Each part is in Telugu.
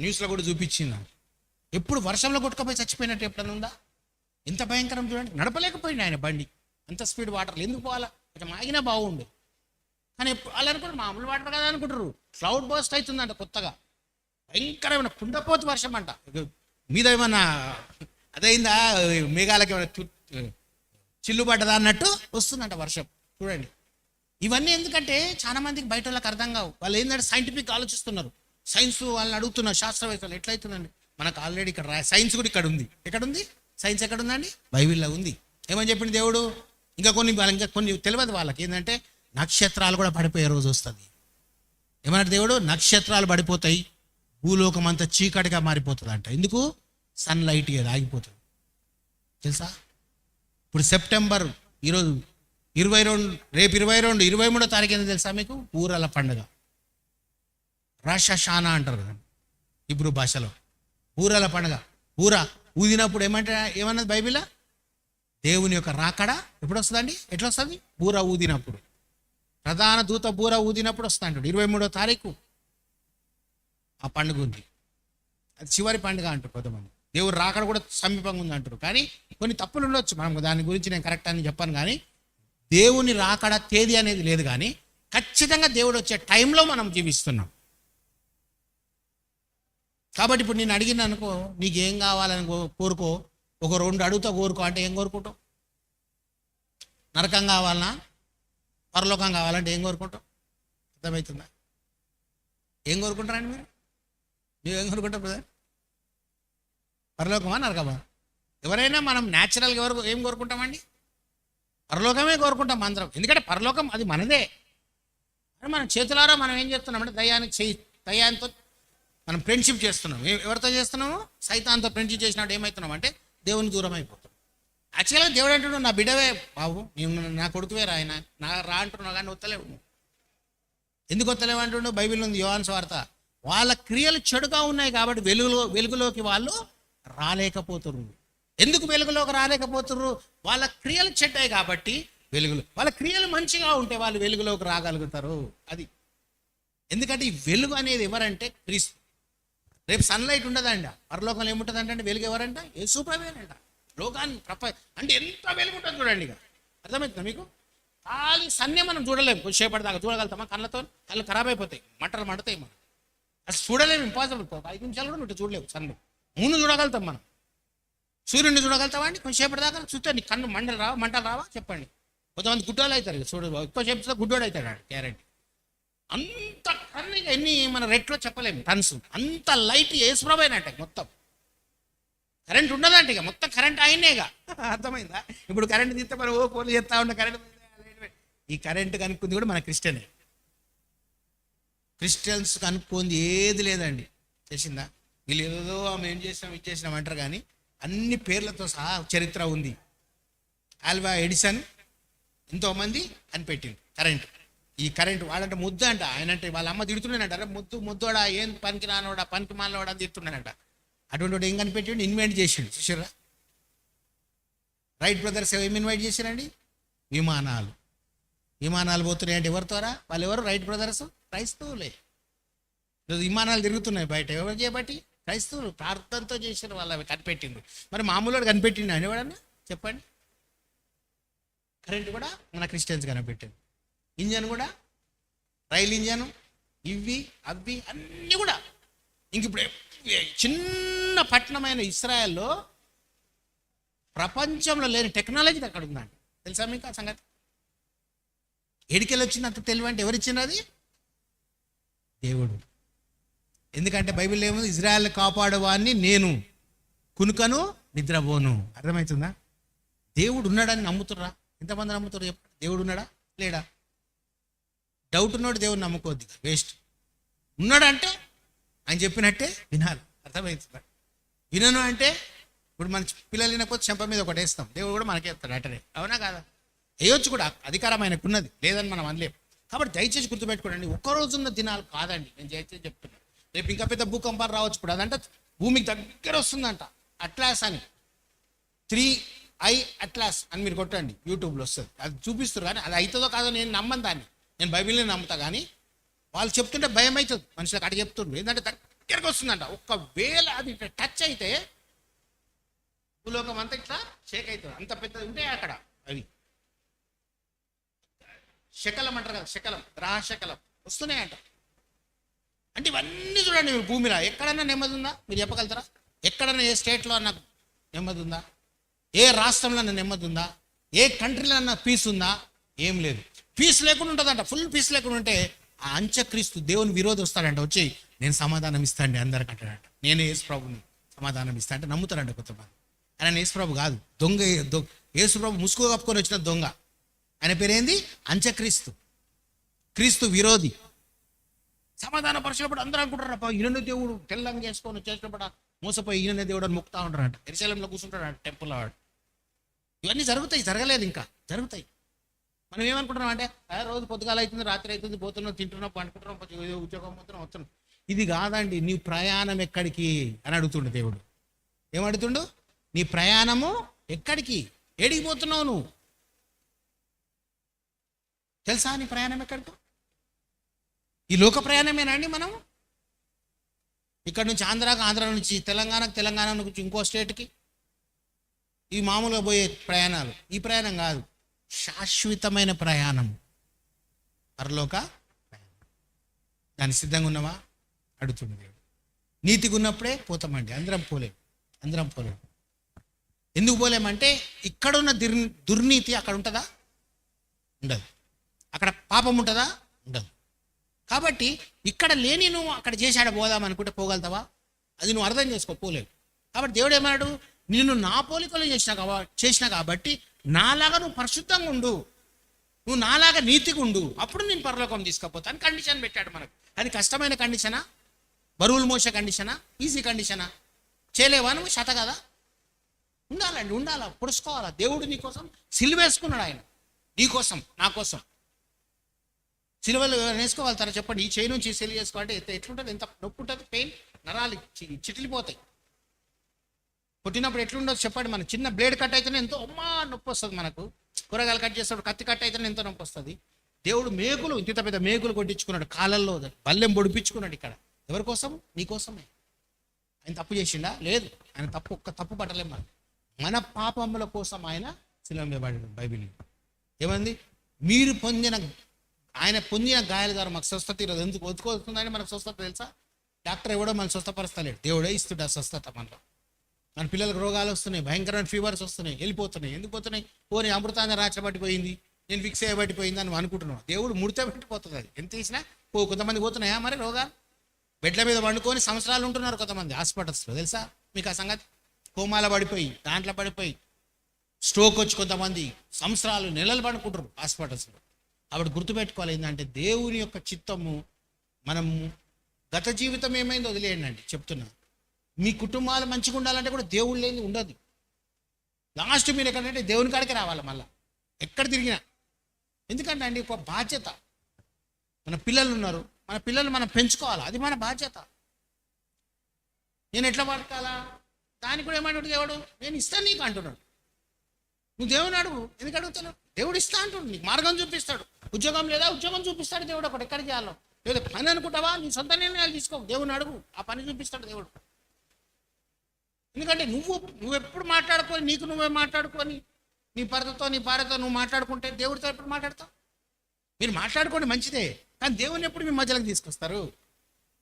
న్యూస్లో కూడా చూపించింది. ఎప్పుడు వర్షంలో కొట్టుకపోయి చచ్చిపోయినట్టు ఎప్పుడన్నా ఉందా? ఎంత భయంకరం చూడండి. నడపలేకపోయింది ఆయన బండి, అంత స్పీడ్ వాటర్లు ఎందుకు పోవాలా? కొంచెం ఆగినా బాగుండు. కానీ వాళ్ళు అనుకుంటారు మామూలు వాటర్ కదా అనుకుంటారు. క్లౌడ్ బర్స్ట్ అవుతుందంట కొత్తగా, భయంకరమైన కుండపోతు వర్షం అంట. మీద ఏమన్నా అదైందా, మేఘాలకి ఏమైనా చిల్లు పడ్డదా అన్నట్టు వస్తుందంట వర్షం. చూడండి, ఇవన్నీ ఎందుకంటే చాలా మందికి బయట వాళ్ళకి అర్థం కావు. వాళ్ళు ఏంటంటే సైంటిఫిక్ ఆలోచిస్తున్నారు. సైన్స్ వాళ్ళని అడుగుతున్నారు, శాస్త్రవేత్తలు ఎట్లయితుందండి. మనకు ఆల్రెడీ ఇక్కడ సైన్స్ కూడా ఇక్కడ ఉంది. ఎక్కడుంది సైన్స్? ఎక్కడుందండి? బైబిల్లో ఉంది. ఏమని చెప్పింది దేవుడు? ఇంకా కొన్ని తెలియదు వాళ్ళకి. ఏంటంటే నక్షత్రాలు కూడా పడిపోయే రోజు వస్తుంది. ఏమన్నాడు దేవుడు? నక్షత్రాలు పడిపోతాయి, భూలోకం అంతా చీకటిగా మారిపోతుంది అంట. ఎందుకు? సన్లైట్ అది ఆగిపోతుంది. తెలుసా? ఇప్పుడు సెప్టెంబర్ ఈరోజు 22, రేపు 22, 23వ తారీఖు ఏందో తెలుసా మీకు? ఊరల పండుగ, రాష షానా అంటారు కదా ఇబ్రూ భాషలో. ఊరల పండుగ. ఊర ఊదినప్పుడు ఏమన్నది బైబిల్లో? దేవుని యొక్క రాకడ ఎప్పుడు వస్తుందండి? ఎట్లా వస్తుంది? బూర ఊదినప్పుడు. ప్రధాన దూత బూర ఊదినప్పుడు వస్తా అంటాడు. 23వ తారీఖు ఆ పండుగ ఉంది. అది చివరి పండుగ అంటారు కొంతమంది. దేవుడు రాకడ కూడా సమీపంగా ఉంది అంటారు. కానీ కొన్ని తప్పులు ఉండొచ్చు, మనం దాని గురించి నేను కరెక్ట్ అని చెప్పాను. కానీ దేవుని రాకడ తేదీ అనేది లేదు. కానీ ఖచ్చితంగా దేవుడు వచ్చే టైంలో మనం జీవిస్తున్నాం. కాబట్టి ఇప్పుడు నేను అడిగిన అనుకో, నీకేం కావాలని కోరుకో, ఒక 2 అడుగుతా కోరుకో అంటే ఏం కోరుకుంటావు? నరకం కావాలన్నా, పరలోకం కావాలంటే ఏం కోరుకుంటావు? అర్థమవుతుందా? ఏం కోరుకుంటారండి మీరు? ఏం కోరుకుంటారు బ్రదర్? పరలోకమా నరకమా? ఎవరైనా మనం న్యాచురల్గా ఏం కోరుకుంటామండి? పరలోకమే కోరుకుంటాం అందరం. ఎందుకంటే పరలోకం అది మనదే. అని మన చేతులారా మనం ఏం చేస్తున్నామంటే దయ్యానితో మనం ఫ్రెండ్షిప్ చేస్తున్నాం. ఎవరితో చేస్తున్నాము? సైతాన్తో ఫ్రెండ్షిప్ చేసినట్టు ఏమవుతున్నాం అంటే దేవుని దూరం అయిపోతాం. యాక్చువల్గా దేవుడు అంటున్నాడు, నా బిడ్డవే బాబు, నేను నా కొడుకువే ఆయన నా రా అంటున్నావు, కానీ వస్తలేవు. ఎందుకు వస్తలేవు అంటుండవు? బైబిల్ ఉంది, యోహాను సువార్త. వాళ్ళ క్రియలు చెడుగా ఉన్నాయి కాబట్టి వెలుగులోకి వాళ్ళు రాలేకపోతున్నారు. ఎందుకు వెలుగులోకి రాలేకపోతున్నారు? వాళ్ళ క్రియలు చెడ్డాయి కాబట్టి వెలుగులో. వాళ్ళ క్రియలు మంచిగా ఉంటే వాళ్ళు వెలుగులోకి రాగలుగుతారు. అది ఎందుకంటే ఈ వెలుగు అనేది ఎవరంటే క్రీస్తు. రేపు సన్లైట్ ఉండదండి. పరలోకంలో ఏముంటుంది అంటే వెలుగు ఎవరంట? యేసు ప్రభువేనంట. లోకాన్ని అంటే ఎంత వెలుగు ఉంటుంది చూడండి. ఇక అర్థమవుతుందా మీకు? ఖాళీ సన్నే మనం చూడలేము. కొద్దిసేపటి దాకా చూడగలుగుతామా? కళ్ళు ఖరాబ్ అయిపోతాయి, మండతాయి. మనం అసలు చూడలేము, ఇంపాసిబుల్. 5 నిమిషాలు కూడా చూడలేము. సన్ను మూను చూడగలుగుతాం మనం. సూర్యుడిని చూడగలుగుతావా అండి? కొంచెంసేపటి దాకా చూస్తే నీ కన్ను మంటలు రావా? చెప్పండి. కొంతమంది గుడ్డోళ్ళు అవుతారు. చూడు, ఎక్కువసేపు గుడ్డోడు అవుతాడు గ్యారెంటీ. అంత కన్ను ఎన్ని మన రెట్లో చెప్పలేము టన్స్. అంత లైట్ యేసుప్రభువేనంట. మొత్తం కరెంట్ ఉండదంట. ఇక మొత్తం కరెంట్ ఆయనేగా. అర్థమైందా? ఇప్పుడు కరెంట్ తీస్తే మనం పోలు చేస్తా ఉన్న కరెంట్. ఈ కరెంట్ కనుక్కుంది కూడా మన క్రిస్టియనే. క్రిస్టియన్స్ కనుక్కుంది ఏది లేదండి. తెలిసిందా? వీళ్ళు ఏదో మేము ఏం చేసినాం ఇది చేసినాం అంటారు, కానీ అన్ని పేర్లతో సహా చరిత్ర ఉంది. ఆల్వా ఎడిసన్ ఎంతోమంది కనిపెట్టింది కరెంట్. ఈ కరెంట్ వాడంటే ముద్దు అంట. ఆయన అంటే వాళ్ళ అమ్మ తిడుతున్నానంట, అరే ముద్దోడా, ఏం పనికి రానోడా, పనికి మాలోడా అని తిడుతున్నానంట. అటువంటి వాడు ఏం కనిపెట్టిండు? ఇన్వైట్ చేసిండు. చూసారా? రైట్ బ్రదర్స్ ఏమి ఇన్వైట్ చేశారండి? విమానాలు పోతున్నాయి అంటే ఎవరి ద్వారా? వాళ్ళు ఎవరు? రైట్ బ్రదర్స్, క్రైస్తవులే. విమానాలు తిరుగుతున్నాయి బయట. ఎవరు చేయబట్టి? క్రైస్తవులు ప్రార్థనతో చేసిన వాళ్ళు అవి కనిపెట్టిండు. మరి మామూలు కనిపెట్టిండు అనేవాడన్నా చెప్పండి. కరెంట్ కూడా మన క్రిస్టియన్స్ కనిపెట్టింది. ఇంజన్ కూడా, రైలు ఇంజను, ఇవి అవి అన్నీ కూడా. ఇంక ఇప్పుడు చిన్న పట్టణమైన ఇస్రాయల్లో ప్రపంచంలో లేని టెక్నాలజీ అక్కడ ఉందండి. తెలుసా మీకు ఆ సంగతి? ఎడికెళ్ళి వచ్చిందంత తెలివి అంటే ఎవరిచ్చిండ్రు? అది దేవుడు. ఎందుకంటే బైబిల్ ఏముంది? ఇజ్రాయెల్ కాపాడేవాడిని నేను, కునుకను నిద్రపోను. అర్థమవుతుందా? దేవుడు ఉన్నాడని నమ్ముతుర్రా? ఎంతమంది నమ్ముతారు చెప్పండి? దేవుడు ఉన్నాడా లేడా? డౌట్ ఉన్నాడు దేవుడు నమ్ముకోద్ది, వేస్ట్. ఉన్నాడంటే ఆయన చెప్పినట్టే వినాలి. అర్థమవుతుందా? వినను అంటే ఇప్పుడు మన పిల్లలు వినకపోతే చెంప మీద ఒకటి వేస్తాం, దేవుడు కూడా మనకే వేస్తాడు అటనే. అవునా కాదా? వేయొచ్చు కూడా, అధికారం ఆయనకు ఉన్నది, లేదని మనం అనలేం. కాబట్టి దయచేసి గుర్తుపెట్టుకోండి, ఒక్కరోజున్న దినాలు కాదండి. నేను దయచేసి చెప్తున్నాను. రేపు ఇంకా పెద్ద భూకంపాలు రావచ్చు. ఇప్పుడు అదంటే భూమికి దగ్గర వస్తుందంట. అట్లాస్ అని 3I అట్లాస్ అని మీరు కొట్టండి, యూట్యూబ్లో వస్తుంది. అది చూపిస్తారు. కానీ అది అవుతుందో కాదో నేను నమ్మను దాన్ని. నేను బైబిల్ని నమ్ముతా. కానీ వాళ్ళు చెప్తుంటే భయం అవుతుంది మనుషులకు. అక్కడ చెప్తుండ్రు ఏంటంటే దగ్గరకు వస్తుందంట. ఒకవేళ అది టచ్ అయితే భూలోకం అంతా ఇట్లా షేక్ అవుతుంది. అంత పెద్దది ఉంటాయి అక్కడ. అవి శకలం అంటారు కదా, శకలం, గ్రహ శకలం వస్తున్నాయంట. అంటే ఇవన్నీ చూడండి మీరు. భూమిలో ఎక్కడన్నా నెమ్మది ఉందా మీరు చెప్పగలుగుతారా? ఎక్కడన్నా ఏ స్టేట్లో అన్న నెమ్మది ఉందా? ఏ రాష్ట్రంలో అన్న నెమ్మది ఉందా? ఏ కంట్రీలో అన్న పీస్ ఉందా? ఏం లేదు. పీస్ లేకుండా ఉంటుందంట. ఫుల్ పీస్ లేకుండా ఉంటే ఆ అంత్యక్రీస్తు దేవుని విరోధి వస్తాడంట. వచ్చి నేను సమాధానం ఇస్తాండి అందరికంటాడంట. నేను యేసుప్రభుని సమాధానం ఇస్తా అంటే నమ్ముతాడంట కొంతమంది. ఆయన యేసుప్రభు కాదు, దొంగ. యేసుప్రభు ముసుగు కప్పుకొని వచ్చిన దొంగ. ఆయన పేరేంది? అంత్యక్రీస్తు, క్రీస్తు విరోధి. సమాధాన పరిచినప్పుడు అందరూ అనుకుంటారు ఈయన దేవుడు తెల్లంగా చేసుకొని వచ్చేసినప్పుడు మోసపోయి ఈయన దేవుడు అని మొక్కుతా ఉంటారంట. యెరూషలేములో కూర్చుంటాడు టెంపుల్ వాడు. ఇవన్నీ జరుగుతాయి, జరగలేదు ఇంకా, జరుగుతాయి. మనం ఏమనుకుంటున్నాం అంటే రోజు పొద్దుగాల అవుతుంది, రాత్రి అవుతుంది, పోతున్నాం, తింటున్నాం, పండుకుంటున్నాం, ఉద్యోగం పోతున్నాం, వస్తున్నాం. ఇది కాదండి. నీ ప్రయాణం ఎక్కడికి అని అడుగుతుండు దేవుడు. ఏమడుగుతుండు? నీ ప్రయాణము ఎక్కడికి? ఏడికి పోతున్నావు నువ్వు? తెలుసా నీ ప్రయాణం ఎక్కడికి? ఈ లోక ప్రయాణమేనా అండి మనం? ఇక్కడ నుంచి ఆంధ్రాకు, ఆంధ్ర నుంచి తెలంగాణకు, తెలంగాణ నుంచి ఇంకో స్టేట్కి, ఈ మామూలుగా పోయే ప్రయాణాలు. ఈ ప్రయాణం కాదు, శాశ్వతమైన ప్రయాణం, పరలోక ప్రయాణం. దానికి సిద్ధంగా ఉన్నావా అడుగుతుంది దేవుడు. నీతిగా ఉన్నప్పుడే పోతామండి. అందరం పోలేం. ఎందుకు పోలేమంటే ఇక్కడున్న దుర్నీతి అక్కడ ఉంటుందా? ఉండదు. అక్కడ పాపం ఉంటుందా? ఉండదు. కాబట్టి ఇక్కడ లేని నువ్వు అక్కడ చేశాడ పోదాం అనుకుంటే పోగలుగుతావా? అది నువ్వు అర్థం చేసుకో, పోలేవు. కాబట్టి దేవుడు ఏమన్నాడు? నిన్ను నా పోలికలు చేసిన కాబట్టి నాలాగా నువ్వు పరిశుద్ధంగా ఉండు, నువ్వు నాలాగా నీతిగా ఉండు, అప్పుడు నేను పరలోకం తీసుకపోతాను కండిషన్ పెట్టాడు మనకు. అది కష్టమైన కండిషనా? బరువులు మోసే కండిషనా? ఈజీ కండిషనా? చేయలేవా నువ్వు? శత కదా. ఉండాలా, పొడుచుకోవాలా. దేవుడు నీకోసం సిలువేసుకున్నాడు. ఆయన నీకోసం, నా కోసం సిలువలు వేసుకోగలుగుతారా చెప్పండి? ఈ చేయి నుంచి సిలువ చేసుకోవాలంటే ఎట్లుంటుంది? ఎంత నొప్పి ఉంటుంది? పెయిన్, నరాలు చిట్లిపోతాయి. పుట్టినప్పుడు ఎట్లుండదు చెప్పండి? మన చిన్న బ్లేడ్ కట్ అయితేనే ఎంతో అమ్మా నొప్పి వస్తుంది. మనకు కూరగాయలు కట్ చేస్తాడు, కత్తి కట్ అయితేనే ఎంతో నొప్పి వస్తుంది. దేవుడు మేకులు, ఇంత పెద్ద మేకులు కొట్టించుకున్నాడు, కాళ్ళల్లో బల్లెం పొడిపించుకున్నాడు. ఇక్కడ ఎవరి కోసం? నీకోసమే. ఆయన తప్పు చేసిండా? లేదు. ఆయన ఒక్క తప్పు పట్టలేం. మన పాపముల కోసం ఆయన శిలువ మీద పడ్డాడు. బైబిల్ ఏమంది? ఆయన పొందిన గాయాల ద్వారా మాకు స్వస్థత ఈరోజు ఎందుకు ఒతుకొస్తుందని మనకు స్వస్థత తెలుసా? డాక్టర్ ఎవడో మనం స్వస్థపరుస్తలేడు, దేవుడే ఇస్తుడు ఆ స్వస్థత. మన పిల్లలకు రోగాలు వస్తున్నాయి, భయంకరమైన ఫీవర్స్ వస్తున్నాయి, వెళ్ళిపోతున్నాయి. ఎందుకు పోతున్నాయి? పోనీ అమృతాన్ని రాచబట్టిపోయింది, నేను ఫిక్స్ అయ్యబట్టిపోయింది అని అనుకుంటున్నాను. దేవుడు ముడితే పెట్టిపోతుంది. అది ఎంత తీసినా కొంతమంది పోతున్నాయా మరి రోగాలు? బెడ్ల మీద వండుకొని సంవత్సరాలు ఉంటున్నారు కొంతమంది హాస్పిటల్స్లో. తెలుసా మీకు ఆ సంగతి? కోమాల పడిపోయి, దాంట్లో పడిపోయి, స్ట్రోక్ వచ్చి కొంతమంది సంవత్సరాలు, నెలలు పడుకుంటారు హాస్పిటల్స్లో. అప్పుడు గుర్తుపెట్టుకోవాలి ఏంటంటే దేవుని యొక్క చిత్తము. మనం గత జీవితం ఏమైందో వదిలేయండి అండి, చెప్తున్నా. మీ కుటుంబాలు మంచిగా ఉండాలంటే కూడా దేవుడు లేని ఉండదు. లాస్ట్ మీరు ఎక్కడంటే దేవుని కాడికి రావాలి. మళ్ళీ ఎక్కడ తిరిగినా. ఎందుకంటే అండి ఒక బాధ్యత. మన పిల్లలు ఉన్నారు, మన పిల్లలు మనం పెంచుకోవాలి, అది మన బాధ్యత. నేను ఎట్లా పడకాలా? దానికి కూడా ఏమంటాడు దేవుడు? నేను ఇస్తాను నీకు అంటున్నాడు. నువ్వు దేవుని అడుగు. ఎందుకు అడుగుతాను? దేవుడు ఇస్తా అంటున్నాడు, నీకు మార్గం చూపిస్తాడు. ఉద్యోగం లేదా? ఉద్యోగం చూపిస్తాడు దేవుడు. ఒకటి ఎక్కడ చేయాలో లేదా పని అనుకుంటావా? నీ సొంత నిర్ణయాలు తీసుకో, దేవుని అడుగు, ఆ పని చూపిస్తాడు దేవుడు. ఎందుకంటే నువ్వు ఎప్పుడు మాట్లాడుకొని, నీకు నువ్వే మాట్లాడుకొని, నీ భర్తతో నీ భార్యతో నువ్వు మాట్లాడుకుంటే దేవుడితో ఎప్పుడు మాట్లాడతావు? మీరు మాట్లాడుకోండి మంచిదే, కానీ దేవుని ఎప్పుడు మీ మధ్యలోకి తీసుకొస్తారు?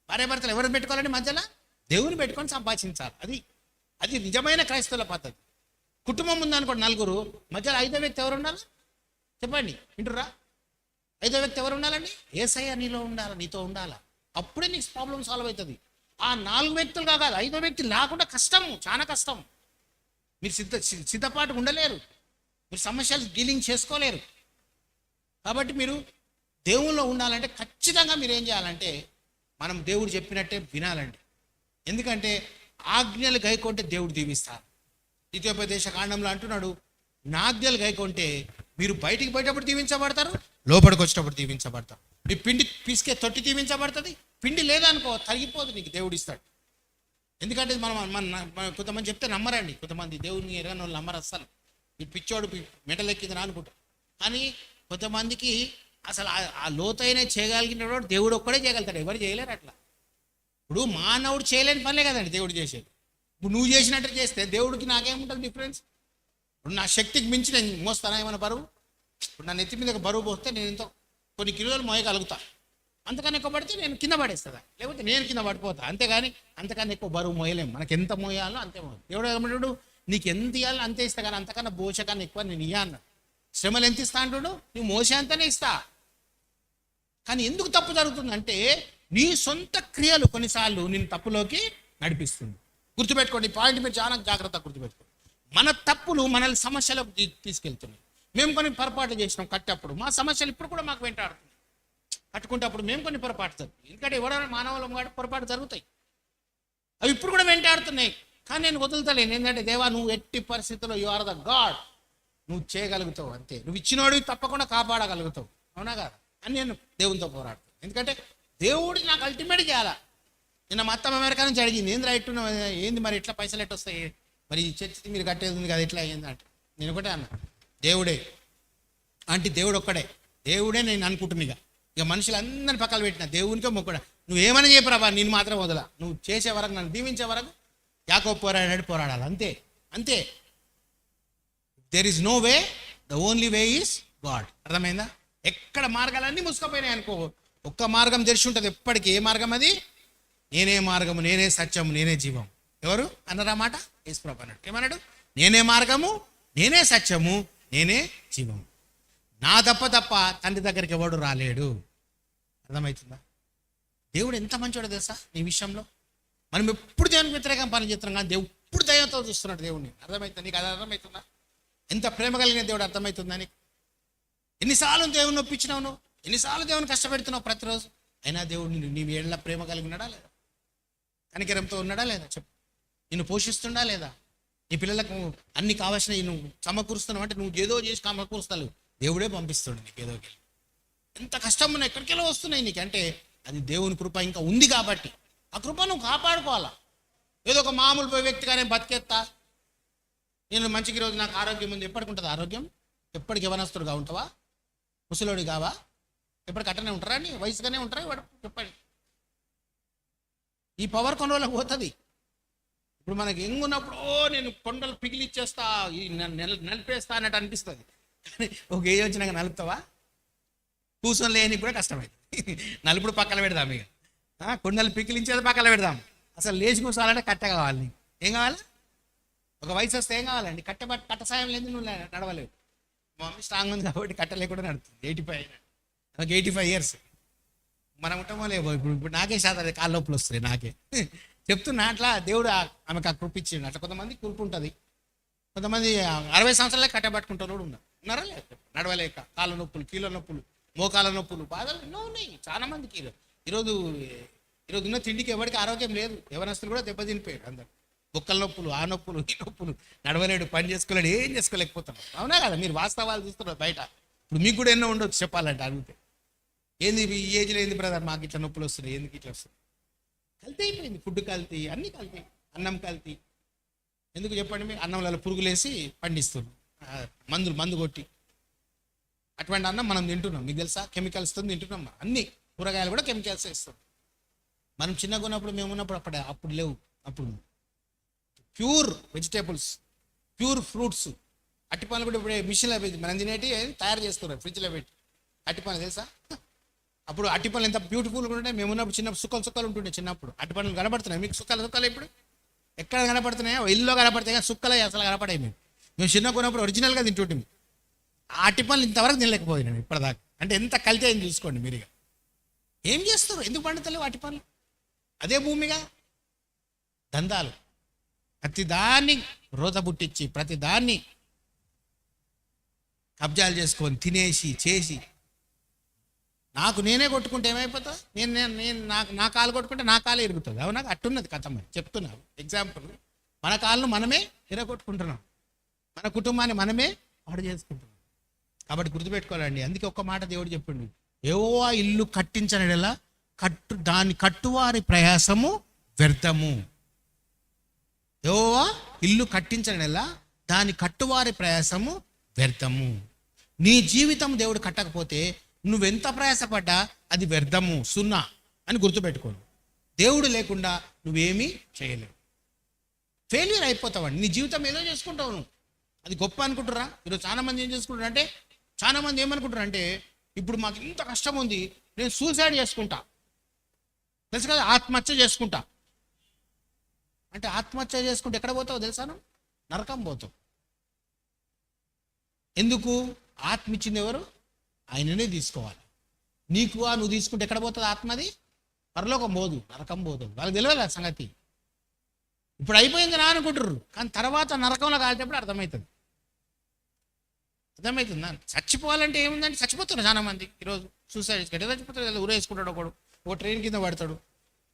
భార్యాభర్తలు ఎవరిని పెట్టుకోవాలండి మధ్యలో? దేవుని పెట్టుకొని సంభాషించాలి. అది నిజమైన క్రైస్తవుల పద్ధతి. కుటుంబం ఉందనుకోండి, నలుగురు, మధ్యలో ఐదో వ్యక్తి ఎవరు ఉండాలి చెప్పండి? వింటురా? ఐదో వ్యక్తి ఎవరు ఉండాలండి? యేసయ్య నీలో ఉండాలి, నీతో ఉండాలా. అప్పుడే నీకు ప్రాబ్లం సాల్వ్ అవుతుంది. ఆ 4 వ్యక్తులుగా కాదు, 5వ వ్యక్తి లేకుండా కష్టము, చాలా కష్టం. మీరు సిద్ధపాటు ఉండలేరు, మీరు సమస్యలు డీలింగ్ చేసుకోలేరు. కాబట్టి మీరు దేవుల్లో ఉండాలంటే ఖచ్చితంగా మీరు ఏం చేయాలంటే మనం దేవుడు చెప్పినట్టే వినాలండి. ఎందుకంటే ఆజ్ఞలు గైకొంటే దేవుడు దీవిస్తారు. ద్వితీయోపదేశ కాండంలో అంటున్నాడు, నా ఆజ్ఞలు గైకొంటే మీరు బయటికి పోయేటప్పుడు దీవించబడతారు, లోపలికి వచ్చేటప్పుడు దీవించబడతారు. మీ పిండి పిసికే తొట్టి దీవించబడుతుంది. పిండి లేదనుకో తరిగిపోదు, నీకు దేవుడు ఇస్తాడు. ఎందుకంటే మనం కొంతమంది చెప్తే నమ్మరండి, కొంతమంది దేవుని ఎరగని వాళ్ళు నమ్మరు అస్సలు. ఈ పిచ్చోడు మెటలెక్కింది అనుకుంటారు. కానీ కొంతమందికి అసలు ఆ లోతైన చేయగలిగిన దేవుడు ఒక్కడే చేయగలుగుతాడు, ఎవరు చేయలేరు. అట్లా ఇప్పుడు మానవుడు చేయలేని పనులే కదండి దేవుడు చేసేది. ఇప్పుడు నువ్వు చేసినట్టు చేస్తే దేవుడికి నాకేముంటుంది డిఫరెన్స్? ఇప్పుడు నా శక్తికి మించి నేను మోస్తానా ఏమైనా బరువు? ఇప్పుడు నా నెత్తి మీద ఒక బరువు పోస్తే నేను ఎంతో కొన్ని కిలోలు మోయగలుగుతా, అంతకన్నా ఎక్కువ పడితే నేను కింద పడేస్తుందా, లేకపోతే నేను కింద పడిపోతా. అంతేగాని అంతకన్నా ఎక్కువ బరువు మోయలేము. మనకి ఎంత మోయాలో అంతే మోయాలి. దేవుడు ఏమంటాడు, నీకు ఎంత ఇవ్వాలో అంతే ఇస్తా, కానీ అంతకన్నా బోషకన్నా ఎక్కువ నేను ఇయ్యా అన్నాడు. శ్రమలు ఎంత ఇస్తా అంటాడు, నువ్వు మోసే అంతనే ఇస్తా. కానీ ఎందుకు తప్పు జరుగుతుందంటే నీ సొంత క్రియలు కొన్నిసార్లు నేను తప్పులోకి నడిపిస్తుంది. గుర్తుపెట్టుకోండి, పాయింట్ మీరు చాలా జాగ్రత్తగా గుర్తుపెట్టుకోండి. మన తప్పులు మనల్ని సమస్యలకు తీసుకెళ్తున్నాయి. మేము కొన్ని పొరపాట్లు చేసినాం కట్టేప్పుడు, మా సమస్యలు ఇప్పుడు కూడా మాకు వెంటాడుతున్నాయి. కట్టుకుంటేప్పుడు మేము కొన్ని పొరపాటు జరుగుతాయి, ఎందుకంటే ఎవరైనా మానవులం కాబట్టి పొరపాటు జరుగుతాయి, అవి ఇప్పుడు కూడా వెంటాడుతున్నాయి. కానీ నేను వదులుతలేను, ఎందుకంటే దేవా నువ్వు ఎట్టి పరిస్థితుల్లో యు ఆర్ ద గాడ్, నువ్వు చేయగలుగుతావు అంతే, నువ్వు ఇచ్చినోడివి తప్పకుండా కాపాడగలుగుతావు, అవునా కాదా అని నేను దేవునితో పోరాడుతాను. ఎందుకంటే దేవుడు నాకు అల్టిమేట్ చేయాలా. నిన్న మా అత్తమ్మ అమెరికా నుంచి అడిగింది, ఏంది రైట్ ఏంది మరి ఇట్లా పైసలు ఎట్టు వస్తాయి, మరి చర్చి మీరు కట్టేది ఉంది కదా ఇట్లా అయ్యింది అంటే నేను ఒకటే అన్నా, దేవుడే అంటే దేవుడు ఒక్కడే, దేవుడే నేను అనుకుంటున్నా. ఇక మనుషులందరినీ పక్కన పెట్టిన దేవునికే మొక్కడా, నువ్వేమని చెప్పరాబా నేను మాత్రం వదలా, నువ్వు చేసే వరకు నన్ను దీవించే వరకు యాకోబు పోరాడాడు పోరాడాలి అంతే అంతే. There is no way, the only way is God. అర్థమైందా? ఎక్కడ మార్గాలన్నీ మూసుకుపోయినాయి అనుకో, ఒక్క మార్గం తెరిచి ఉంటుంది ఎప్పటికీ. ఏ మార్గం అది? నేనే మార్గము, నేనే సత్యము, నేనే జీవం. ఎవరు అన్నారా మాట? యేసుప్రభు అన్నాడు. ఏమన్నాడు? నేనే మార్గము, నేనే సత్యము, నేనే జీవము, నా తప్ప తండ్రి దగ్గరికి ఎవడు రాలేడు. అర్థమవుతుందా? దేవుడు ఎంత మంచోడో తెలుసా నీ విషయంలో. మనం ఎప్పుడు దేవునికి వ్యతిరేకంగా పని చేస్తున్నాం, కానీ దేవుడు ఎప్పుడు దయతో చూస్తున్నాడు దేవుడిని. అర్థమవుతుంది నీకు? అది అర్థమవుతుందా? ఎంత ప్రేమ కలిగిన దేవుడు అర్థమవుతుందా నీకు? ఎన్నిసార్లు దేవుని ఒప్పించినావు నువ్వు, ఎన్నిసార్లు దేవుని కష్టపెడుతున్నావు ప్రతిరోజు, అయినా దేవుడు నీ ఏళ్ళ ప్రేమ కలిగి ఉన్నాడా లేదా? కనికరంతో ఉన్నాడా లేదా? చెప్పు. నిన్ను పోషిస్తుండా లేదా? నీ పిల్లలకు అన్ని కావాల్సినవి నువ్వు సమకూరుస్తున్నావు అంటే నువ్వు ఏదో చేసి సమకూరుస్తావు, దేవుడే పంపిస్తాడు నీకు ఏదోకి. ఎంత కష్టం ఉన్నా ఎక్కడికెళ్ళో వస్తున్నాయి నీకు అంటే అది దేవుని కృప ఇంకా ఉంది కాబట్టి ఆ కృప నువ్వు కాపాడుకోవాలా. ఏదో ఒక మామూలు వ్యక్తిగానే బతికేస్తా, నేను మంచికి రోజు నాకు ఆరోగ్యం ఉంది, ఎప్పటికి ఉంటుంది ఆరోగ్యం? ఎప్పటికి యవనస్తుడుగా ఉంటావా? ముసలోడి కావా? ఎప్పటికి అట్టనే ఉంటారా? నీ వయసుగానే ఉంటారా? చెప్పండి. ఈ పవర్ కొన్ని రోజులకు పోతుంది. ఇప్పుడు మనకి ఎంగున్నప్పుడు నేను కొండలు పిగిలిచ్చేస్తా, ఈ నలిపేస్తా అన్నట్టు అనిపిస్తుంది. కానీ ఒక ఏజ్ వచ్చినాక నలుపుతావా? కూర్చొని లేని కూడా కష్టమైంది. నలుపుడు పక్కన పెడదాం, ఇక కొండలు పిగిలించేది పక్కన పెడదాం. అసలు లేచి కూర్చోవాలంటే కట్ట కావాలి. నీకు ఏం కావాలి? ఒక వయసు వస్తే ఏం కావాలండి? కట్ట సాయం లేదు, నువ్వు నడవలేవు. మా మమ్మీ స్ట్రాంగ్ ఉంది కాబట్టి కట్ట లేకుండా నడుతుంది. 85 ఇయర్స్. మనం ఉంటామో లేవో. ఇప్పుడు నాకే శాతం కాళ్ళ నొప్పులు వస్తాయి నాకే. చెప్తున్నా అట్లా దేవుడు ఆమెకు ఆ కృప ఇచ్చిండు. అట్లా కొంతమంది కృప ఉంటుంది, కొంతమంది 60 సంవత్సరాలే కట్టబట్టుకుంటారు ఉన్నారా లేదు? నడవలేక కాళ్ళ నొప్పులు, కీళ్ళ నొప్పులు, మోకాళ్ళ నొప్పులు, బాధలు ఎన్నో ఉన్నాయి చాలా మందికి. ఈరోజు ఉన్న తిండికి ఎవరికి ఆరోగ్యం లేదు. యవనస్తులు కూడా దెబ్బతినిపోయారు అందరు. బొక్కల నొప్పులు, ఆ నొప్పులు, ఈ నొప్పులు, నడవలేడు, పని చేసుకోలేడు, ఏం చేసుకోలేకపోతున్నాం. అవునా కదా? మీరు వాస్తవాలు చూస్తున్నారు బయట. ఇప్పుడు మీకు కూడా ఎన్నో ఉండొచ్చు చెప్పాలంటే. అడిగితే ఏంది ఈ ఏజ్లో ఏంది బ్రదర్ మాకు ఇట్లా నొప్పులు వస్తున్నాయి, ఎందుకు ఇట్లా వస్తుంది? కల్తీ అయిపోయింది, ఫుడ్ కల్తీ, అన్నీ కల్తీ, అన్నం కల్తీ. ఎందుకు చెప్పండి? మీరు అన్నంలో పురుగులేసి పండిస్తున్నారు, మందు కొట్టి. అటువంటి అన్నం మనం తింటున్నాం, మీకు తెలుసా? కెమికల్స్తో తింటున్నాం. అన్ని కూరగాయలు కూడా కెమికల్స్ వేస్తాం. మనం చిన్నగా ఉన్నప్పుడు, మేము ఉన్నప్పుడు అప్పుడు లేవు. అప్పుడు ప్యూర్ వెజిటేబుల్స్, ప్యూర్ ఫ్రూట్స్, అట్టిపనులు కూడా ఇప్పుడు మిషన్లో పెట్టి మనం తినేటి తయారు చేస్తున్నారు ఫ్రిడ్జ్లో పెట్టి. అట్టిపనులు తెలుసా? అప్పుడు అట్టిపనులు ఎంత బ్యూటిఫుల్గా ఉంటే, మేము ఉన్నప్పుడు చిన్న సుక్కలు ఉంటుండే. చిన్నప్పుడు అట్టిపనులు కనబడుతున్నాయి మీకు? సుక్కలు ఇప్పుడు ఎక్కడ కనపడుతున్నాయో? ఇల్లులో కనపడతాయి, కానీ సుక్కలే అసలు కనపడాయి. మేము చిన్నగా ఉన్నప్పుడు ఒరిజినల్గా తింటుంటాం. ఆ అట్టిపనులు ఇంతవరకు తినలేకపోయినాను ఇప్పటిదాకా. అంటే ఎంత కల్తీ అయింది చూసుకోండి మీరు. ఏం చేస్తారు? ఎందుకు పండుతలేవు అట్టిపనులు? అదే భూమిగా దందాలు, ప్రతిదాన్ని రోత బుట్టించి, ప్రతిదాన్ని కబ్జాలు చేసుకొని తినేసి చేసి, నాకు నేనే కొట్టుకుంటే ఏమైపోతా? నా కాలు కొట్టుకుంటే నా కాలే ఇరుగుతుంది. అవునా? అట్టున్నది కథ. మరి చెప్తున్నాను ఎగ్జాంపుల్. మన కాళ్ళను మనమే ఇరగొట్టుకుంటున్నాం, మన కుటుంబాన్ని మనమే పాడు చేసుకుంటున్నాం. కాబట్టి గుర్తుపెట్టుకోవాలండి. అందుకే ఒక్క మాట దేవుడు చెప్పిండు, యెహోవా ఇల్లు కట్టించనెడల దాని కట్టువారి ప్రయాసము వ్యర్థము. యెహోవా ఇల్లు కట్టించనెడల దాని కట్టువారి ప్రయాసము వ్యర్థము. నీ జీవితం దేవుడు కట్టకపోతే నువ్వెంత ప్రయాసపడ్డా అది వ్యర్థము, సున్నా అని గుర్తుపెట్టుకోను. దేవుడు లేకుండా నువ్వేమీ చేయలేవు. ఫెయిల్యూర్ అయిపోతావండి. నీ జీవితం ఏదో చేసుకుంటావు నువ్వు. అది గొప్ప అనుకుంటురా? ఈరోజు చాలామంది ఏం చేసుకుంటారు అంటే, చాలామంది ఏమనుకుంటారు అంటే, ఇప్పుడు మాకు ఇంత కష్టం ఉంది, నేను సూసైడ్ చేసుకుంటా, తెలుసు కదా, ఆత్మహత్య చేసుకుంటా అంటే, ఆత్మహత్య చేసుకుంటే ఎక్కడ పోతావు తెలుసా? నువ్వు నరకం పోతావు. ఎందుకు? ఆత్మ ఇచ్చింది ఎవరు? ఆయననే తీసుకోవాలి. నీకు నువ్వు తీసుకుంటే ఎక్కడ పోతుంది ఆత్మది? పరలోకం పోదు, నరకం పోదు. వాళ్ళకి తెలియదు ఆ సంగతి. ఇప్పుడు అయిపోయింది రా అనుకుంటారు, కానీ తర్వాత నరకంలో కాల్చేప్పుడు అర్థమవుతుంది. అర్థమవుతుందా? చచ్చిపోవాలంటే ఏముందంటే చచ్చిపోతున్నారు చాలా మంది ఈరోజు. సూసైడ్ ఎట్లా చచ్చిపోతాడు? ఊరేసుకుంటాడు, ఒక ట్రైన్ కింద పడతాడు,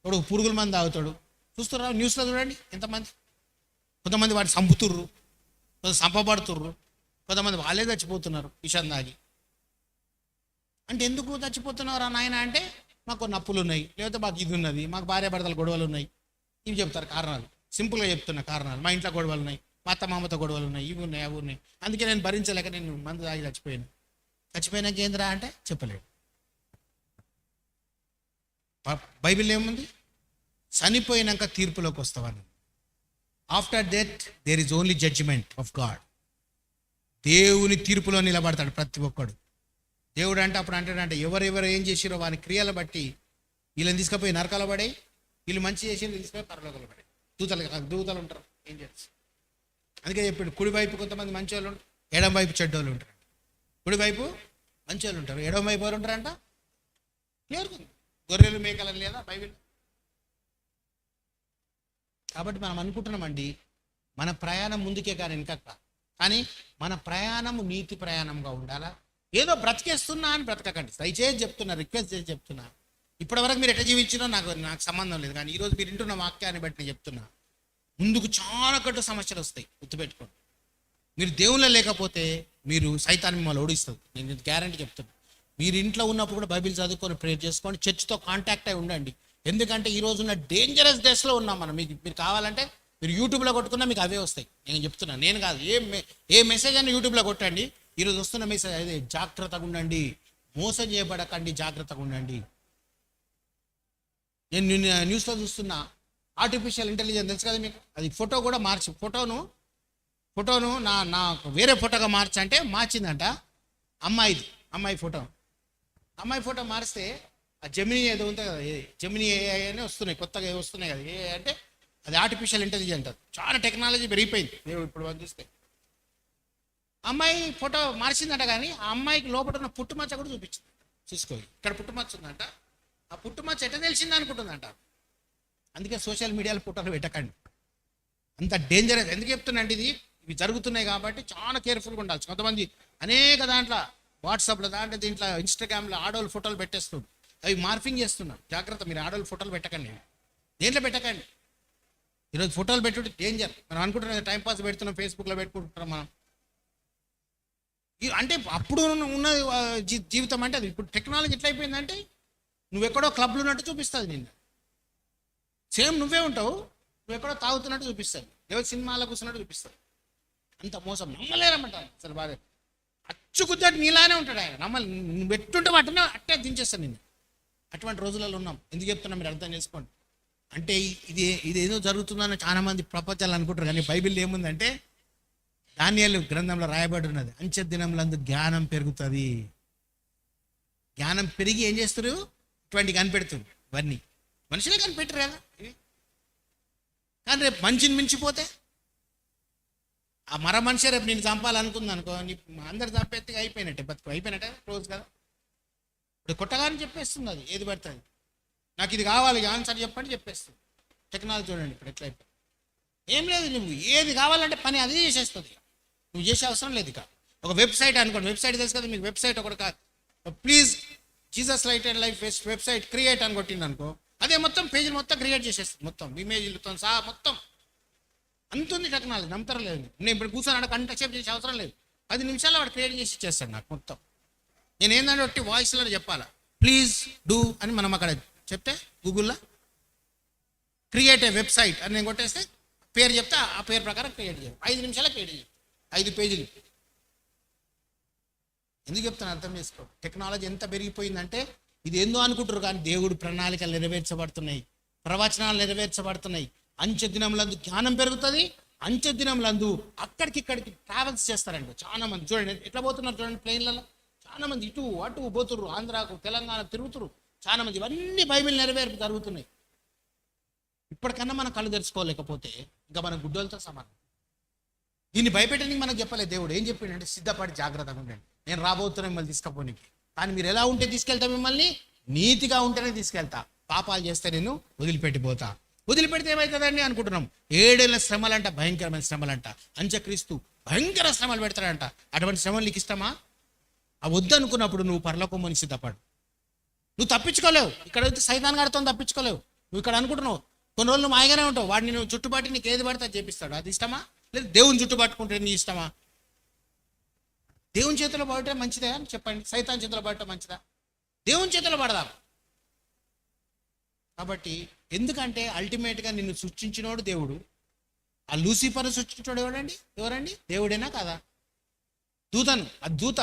ఒకడు పురుగుల మంది తాగుతాడు. చూస్తున్నారు న్యూస్లో చూడండి ఎంతమంది. కొంతమంది వాడు చంపుతుర్రు, కొంత చంపబడుతుర్రు, కొంతమంది వాళ్ళే చచ్చిపోతున్నారు విషం తాగి. అంటే ఎందుకు చచ్చిపోతున్నారు నాయన అంటే, మాకు నప్పులు ఉన్నాయి, లేకపోతే మాకు ఇది ఉన్నది, మాకు భార్యాభర్తల గొడవలు ఉన్నాయి, ఇవి చెప్తారు కారణాలు. సింపుల్గా చెప్తున్న కారణాలు. మా ఇంట్లో గొడవలు ఉన్నాయి, మా అత్త మామతో గొడవలు ఉన్నాయి, ఇవి ఉన్నాయి, అవి ఉన్నాయి, అందుకే నేను భరించలేక నేను మందు తాగి చచ్చిపోయాను. చచ్చిపోయినాక ఏంద్రా అంటే చెప్పలేడు. బైబిల్ ఏముంది? చనిపోయినాక తీర్పులోకి వస్తావని. After death there is only judgement of God. దేవుని తీర్పులో నిలబడతాడు ప్రతి ఒక్కడు. దేవుడు అంటే అప్పుడు అంటాడంటే, ఎవరెవరు ఏం చేసిరో వాని క్రియలు బట్టి వీళ్ళని తీసుకుపోయి నరకాలు పడే, వీళ్ళు మంచి చేసి తీసుకుపోయి పరలోకాలు పడే. దూతలు ఉంటారు, ఏం చేస్తారు. అందుకే చెప్పాడు, కుడివైపు కొంతమంది మంచి వాళ్ళు ఉంటారు, ఎడం వైపు చెడ్డోళ్ళు ఉంటారు. కుడివైపు మంచి వాళ్ళు ఉంటారు, ఎడం వైపు ఎవరు ఉంటారంట? క్లియర్గా ఉంది. గొర్రెలు మేకలని లేదా బైబిల్? కాబట్టి మనం అనుకుంటున్నామండి మన ప్రయాణం ముందుకే కానీ వెనకక్క. కానీ మన ప్రయాణం నీతి ప్రయాణంగా ఉండాలా. ఏదో బ్రతికేస్తున్నా అని బ్రతకకండి. దయచేసి చెప్తున్నా, రిక్వెస్ట్ చేసి చెప్తున్నా. ఇప్పటివరకు మీరు ఎట్లా జీవించినో నాకు సంబంధం లేదు, కానీ ఈరోజు మీరు వింటున్న వాక్యాన్ని బట్టి నేను చెప్తున్నా, ముందుకు చాలా గడ్డ సమస్యలు వస్తాయి, గుర్తుపెట్టుకోండి. మీరు దేవుళ్ళ లేకపోతే మీరు సైతాన్ని మిమ్మల్ని ఓడిస్తుంది. నేను గ్యారంటీ చెప్తున్నా. మీరు ఇంట్లో ఉన్నప్పుడు కూడా బైబిల్ చదువుకొని ప్రేయర్ చేసుకోండి, చర్చ్తో కాంటాక్ట్ అయి ఉండండి. ఎందుకంటే ఈ రోజున్న డేంజరస్ డేస్లో ఉన్నాం మనం. మీరు కావాలంటే మీరు యూట్యూబ్లో కొట్టుకున్నా మీకు అవే వస్తాయి. నేను చెప్తున్నా, నేను కాదు, ఏ మెసేజ్ అని యూట్యూబ్లో కొట్టండి. ఈరోజు వస్తున్న మెసేజ్ అదే, జాగ్రత్తగా ఉండండి, మోసం చేయబడకండి, జాగ్రత్తగా ఉండండి. నేను న్యూస్లో చూస్తున్నా, ఆర్టిఫిషియల్ ఇంటెలిజెన్స్ తెలుసు కదా మీకు, అది ఫోటో కూడా మార్చి ఫోటోను నా వేరే ఫోటోగా మార్చంటే మార్చిందంట. అమ్మాయి ఫోటో మారిస్తే ఆ జెమినీ ఏదో ఉంటుంది కదా, జెమినీ ఏఐ అని వస్తున్నాయి, కొత్తగా వస్తున్నాయి కదా. ఏ అంటే అది ఆర్టిఫిషియల్ ఇంటెలిజెన్స్. చాలా టెక్నాలజీ పెరిగిపోయింది. ఇప్పుడు చూస్తే అమ్మాయి ఫోటో మార్చిందంట, కానీ ఆ అమ్మాయికి లోపల ఉన్న పుట్టుమచ్చ కూడా చూపించింది. చూసుకో, ఇక్కడ పుట్టుమచ్చ ఉందంట. ఆ పుట్టుమచ్చ ఎట్ట తెలిసింది అనుకుంటుందంట. అందుకే సోషల్ మీడియాలో ఫోటోలు పెట్టకండి, అంత డేంజరస్. ఎందుకు చెప్తున్నా అంటే, ఇవి జరుగుతున్నాయి కాబట్టి చాలా కేర్ఫుల్గా ఉండాలి. కొంతమంది అనేక దాంట్లో వాట్సాప్లో దీంట్లో ఇన్స్టాగ్రామ్లో ఆడవాళ్ళు ఫోటోలు పెట్టేస్తుంది, అవి మార్ఫింగ్ చేస్తున్నారు. జాగ్రత్త, మీరు ఆడవాళ్ళు ఫోటోలు పెట్టకండి, దేంట్లో పెట్టకండి. ఈరోజు ఫోటోలు పెట్టుకుంటే డేంజర్. మనం అనుకుంటున్నాం టైంపాస్ పెడుతున్నాం, ఫేస్బుక్లో పెట్టుకుంటున్నాం మనం. అంటే అప్పుడు ఉన్న జీవితం అంటే అది. ఇప్పుడు టెక్నాలజీ ఎట్లా అయిపోయిందంటే, నువ్వెక్కడో క్లబ్లో ఉన్నట్టు చూపిస్తుంది నిన్ను. సేమ్ నువ్వే ఉంటావు, నువ్వెక్కడో తాగుతున్నట్టు చూపిస్తుంది, ఎవరు సినిమాలో కూర్చున్నట్టు చూపిస్తుంది. అంత మోసం, నమ్మలేరమ్మంటారు అసలు. బాగా అచ్చుకుద్దట్టు నీలానే ఉంటాడు ఆయన. నువ్వు పెట్టుంటే అట్టే దించేస్తాను నిన్ను. అటువంటి రోజులలో ఉన్నాం. ఎందుకు చెప్తున్నా మీరు అర్థం చేసుకోండి. అంటే ఇదేదో జరుగుతుందని చాలా మంది ప్రపంచాలు అనుకుంటారు, కానీ బైబిల్ ఏముందంటే, దానియేలు గ్రంథంలో రాయబడి ఉన్నది, అంచె దినములందు జ్ఞానం పెరుగుతుంది. జ్ఞానం పెరిగి ఏం చేస్తారు? ఇటువంటి కనిపెడుతుంది. ఇవన్నీ మనుషులే కనిపెట్టరు కదా ఇవి. కానీ రేపు మనిషిని మించిపోతే, ఆ మనిషి రేపు నేను చంపాలనుకుంది అనుకో, అందరు చంపేస్తే అయిపోయినట్టే రోజు కదా. ఇప్పుడు కొట్టగానే చెప్పేస్తుంది అది, ఏది పడుతుంది. నాకు ఇది కావాలి, ఆన్సర్ చెప్పండి చెప్పేస్తుంది. టెక్నాలజీ చూడండి ఇప్పుడు ఎట్లా అయిపోయింది. ఏం లేదు, నువ్వు ఏది కావాలంటే పని అదే చేసేస్తుంది. నువ్వు చేసే అవసరం లేదు. ఇక ఒక వెబ్సైట్ అనుకోండి, వెబ్సైట్ తెలుసు కదా మీకు. వెబ్సైట్ ఒకటి please Jesus light and life website create అని కొట్టింది అనుకో, అదే మొత్తం పేజీలు మొత్తం క్రియేట్ చేసేస్తుంది, మొత్తం ఇమేజ్లతో సహా మొత్తం. అంతుంది టెక్నాలజీ, నమ్ముతారా లేదు? నేను ఇప్పుడు కూర్చొని అక్కడ కంటెక్ట్ చేసే అవసరం లేదు, 10 నిమిషాల్లో వాడు క్రియేట్ చేసి ఇచ్చేస్తాడు నాకు మొత్తం. నేను ఏంటంటే ఒకటి వాయిస్లో చెప్పాలా, ప్లీజ్ డూ అని మనం అక్కడ చెప్తే గూగుల్లో క్రియేట్ ఏ వెబ్సైట్ అని నేను కొట్టేస్తే పేరు చెప్తే ఆ పేరు ప్రకారం క్రియేట్ చేయాలి. 5 నిమిషాలు క్రియేట్ చేయాలి, 5 పేజీలు. ఎందుకు చెప్తాను అర్థం చేసుకో. టెక్నాలజీ ఎంత పెరిగిపోయిందంటే, ఇది ఏందో అనుకుంటారు, కానీ దేవుడు ప్రణాళికలు నెరవేర్చబడుతున్నాయి. ప్రవచనాలు నెరవేర్చబడుతున్నాయి. అంచె దినములందు జ్ఞానం పెరుగుతుంది. అంచె దినములందు అక్కడికి ఇక్కడికి ట్రావెల్స్ చేస్తారండి చాలా మంది. చూడండి ఎట్లా పోతున్నారు చూడండి, ప్లేన్లలో చాలా మంది ఇటు అటు పోతురు, ఆంధ్రాకు తెలంగాణ తిరుగుతురు చాలా మంది. ఇవన్నీ బైబిల్ నెరవేర్పు జరుగుతున్నాయి. ఇప్పటికన్నా మనం కళ్ళు తెరుచుకోలేకపోతే ఇంకా మన గుడ్డలతో సమానం. దీన్ని భయపెట్టడానికి మనకు చెప్పలేదు దేవుడు. ఏం చెప్పిండంటే సిద్ధపడి జాగ్రత్తగా ఉండండి, నేను రాబోతున్నా మిమ్మల్ని తీసుకుపోనికి. కానీ మీరు ఎలా ఉంటే తీసుకెళ్తా, మిమ్మల్ని నీతిగా ఉంటేనే తీసుకెళ్తా, పాపాలు చేస్తే నేను వదిలిపెట్టిపోతా. వదిలిపెడితే ఏమవుతుందండి అనుకుంటున్నాం. 7 ఏళ్ళ శ్రమలంట, భయంకరమైన శ్రమలంట. అంత్యక్రీస్తు భయంకర శ్రమలు పెడతాడంట. అటువంటి శ్రమలు నీకు ఇష్టమా? ఆ వద్దు అనుకున్నప్పుడు నువ్వు పరలోకమ్మని సిద్ధపడు. నువ్వు తప్పించుకోలేవు. ఇక్కడ వచ్చి సైతాన్ గారితో తప్పించుకోలేవు. నువ్వు ఇక్కడ అనుకుంటున్నావు కొన్ని రోజులు నువ్వు మాయగానే ఉంటావు. వాడిని నువ్వు చుట్టుపట్టి నీకు ఏది పడితే అది చేపిస్తాడు. అది ఇష్టమా? లేదు దేవుని చుట్టుపట్టుకుంటే నీ ఇష్టమా? దేవుని చేతిలో పడటం మంచిదా అని చెప్పండి, సైతాన్ చేతిలో పడటం మంచిదా? దేవుని చేతిలో పడదాం. కాబట్టి ఎందుకంటే అల్టిమేట్గా నిన్ను సృష్టించినోడు దేవుడు. ఆ లూసిఫర్ సృష్టించాడు ఎవరండి? దేవుడేనా కాదా? దూతను, అది దూత,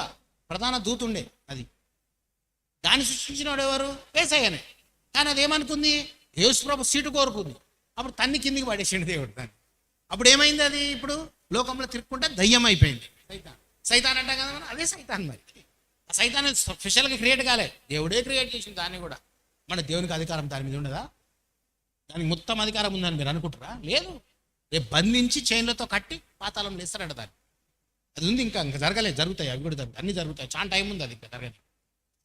ప్రధాన దూత ఉండే అది. దాన్ని సృష్టించినవాడు ఎవరు? యేసయ్యనే. కానీ అది ఏమనుకుంది? యేసుప్రభు సీటు కోరుకుంది. అప్పుడు తన్ని కిందికి పడేసిండు దేవుడు దాన్ని. అప్పుడు ఏమైంది? అది ఇప్పుడు లోకంలో తిరుక్కుంటే దయ్యం అయిపోయింది. సైతాన్ అంటాం కదా మనం, అదే సైతాన్. మరి ఆ సైతాన్ స్పెషల్గా క్రియేట్ కాలే, దేవుడే క్రియేట్ చేసింది దాన్ని కూడా. మన దేవునికి అధికారం దాని మీద ఉండదా? దానికి మొత్తం అధికారం ఉందని మీరు అనుకుంటారా? లేదు. రేపు బంధించి చైన్లతో కట్టి పాతాళంలో వేస్తారట దాన్ని. అది ఉంది, ఇంకా జరగలేదు, జరుగుతాయి అవి కూడా, అన్నీ జరుగుతాయి. చాలా టైం ఉంది అది ఇంకా జరగదు.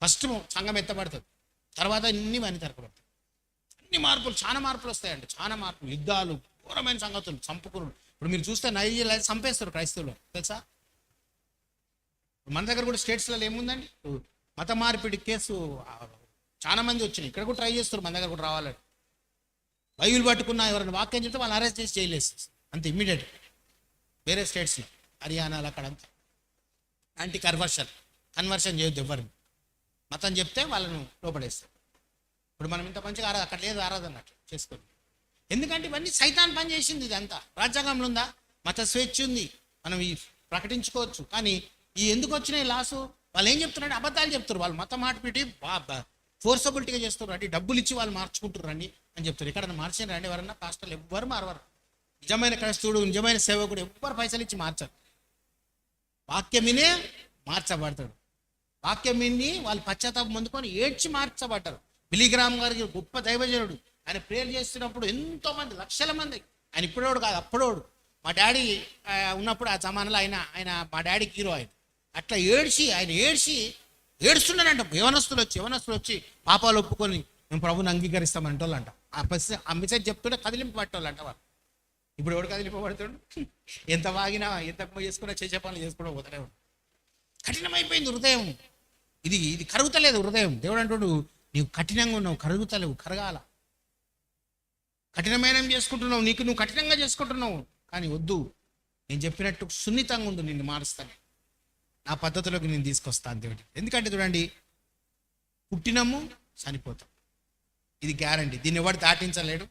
ఫస్ట్ సంఘం ఎత్తబడుతుంది, తర్వాత అన్ని అన్ని తిరగబడతాయి. అన్ని మార్పులు, చాలా మార్పులు వస్తాయండి, చాలా మార్పులు, యుద్ధాలు, ఘోరమైన సంగతులు, చంపుకున్నాడు. ఇప్పుడు మీరు చూస్తే నైజీరియా చంపేస్తారు క్రైస్తవులు, తెలుసా? మన దగ్గర కూడా స్టేట్స్లలో ఏముందండి, మత మార్పిడి కేసు చాలా మంది వచ్చినాయి. ఇక్కడ కూడా ట్రై చేస్తారు మన దగ్గర కూడా రావాలని. బైబిల్ పట్టుకున్న ఎవరైనా వాక్యం చెప్తే వాళ్ళు అరెస్ట్ చేసి జైలు వేస్తారు అంతే ఇమ్మీడియట్. వేరే స్టేట్స్లో హర్యానాలో అక్కడంతా యాంటీ కన్వర్షన్ చేయొద్దు ఎవరిని. మతం చెప్తే వాళ్ళను లోపడేస్తారు. ఇప్పుడు మనం ఇంత మంచిగా అక్కడ లేదు ఆరాధన అట్లా చేసుకొని. ఎందుకంటే ఇవన్నీ సైతాన్ పని చేసింది. ఇదంతా రాజ్యాంగంలో ఉందా? మత స్వేచ్ఛ ఉంది, మనం ఈ ప్రకటించుకోవచ్చు. కానీ ఈ ఎందుకు వచ్చినాయి లాసు? వాళ్ళు ఏం చెప్తున్నారంటే అబద్ధాలు చెప్తారు. వాళ్ళు మత మార్పిడి ఫోర్సబిలిటీగా చేస్తారు. అంటే డబ్బులు ఇచ్చి వాళ్ళు మార్చుకుంటారు అని చెప్తారు. ఇక్కడ మార్చారు అండి ఎవరన్నా? పాస్టర్లు ఎవ్వరు మారవారు. నిజమైన క్రైస్తవుడు, నిజమైన సేవకుడు ఎవ్వరు పైసలు ఇచ్చి మార్చారు. వాక్యం వినే మార్చబడతాడు. వాక్యం విని వాళ్ళు పశ్చాత్తాపం పొందుకొని ఏడ్చి మార్చబడ్డారు. బిలీగ్రామ్ గారికి గొప్ప దైవజనుడు. ఆయన ప్రేయర్ చేస్తున్నప్పుడు ఎంతో మంది, లక్షల మంది. ఆయన ఇప్పుడోడు కాదు, అప్పుడోడు. మా డాడీ ఉన్నప్పుడు ఆ జమానాలో ఆయన మా డాడీకి హీరో. ఆయన అట్లా ఆయన ఏడుస్తున్నాడంట. యవనస్తులు వచ్చి పాపాలు ఒప్పుకొని మేము ప్రభుని అంగీకరిస్తామంటోళ్ళంట. ఆ మెసేజ్ చెప్తుంటే కదిలింపు పట్టేవాళ్ళంట వాళ్ళు. ఇప్పుడు ఎవడు కదిలింపబడుతాడు? ఎంత వాగినా, ఎంత చేసుకున్నా, చేసే పనులు చేసుకున్నా పోతూనే ఉంటాడు. కఠినమైపోయింది హృదయం. ఇది కరుగుతలేదు హృదయం. దేవుడు అంటాడు, నీవు కఠినంగా ఉన్నావు, కరుగుతలేవు, కరగాల. కఠినమైన చేసుకుంటున్నావు, నువ్వు కఠినంగా చేసుకుంటున్నావు. కానీ వద్దు, నేను చెప్పినట్టు సున్నితంగా ఉండు, నిన్ను మారుస్తాను, నా పద్ధతిలోకి నేను తీసుకొస్తాను దేవుడి. ఎందుకంటే చూడండి, పుట్టినము చనిపోతాం, ఇది గ్యారంటీ. దీన్ని ఎవరు దాటించలేడు.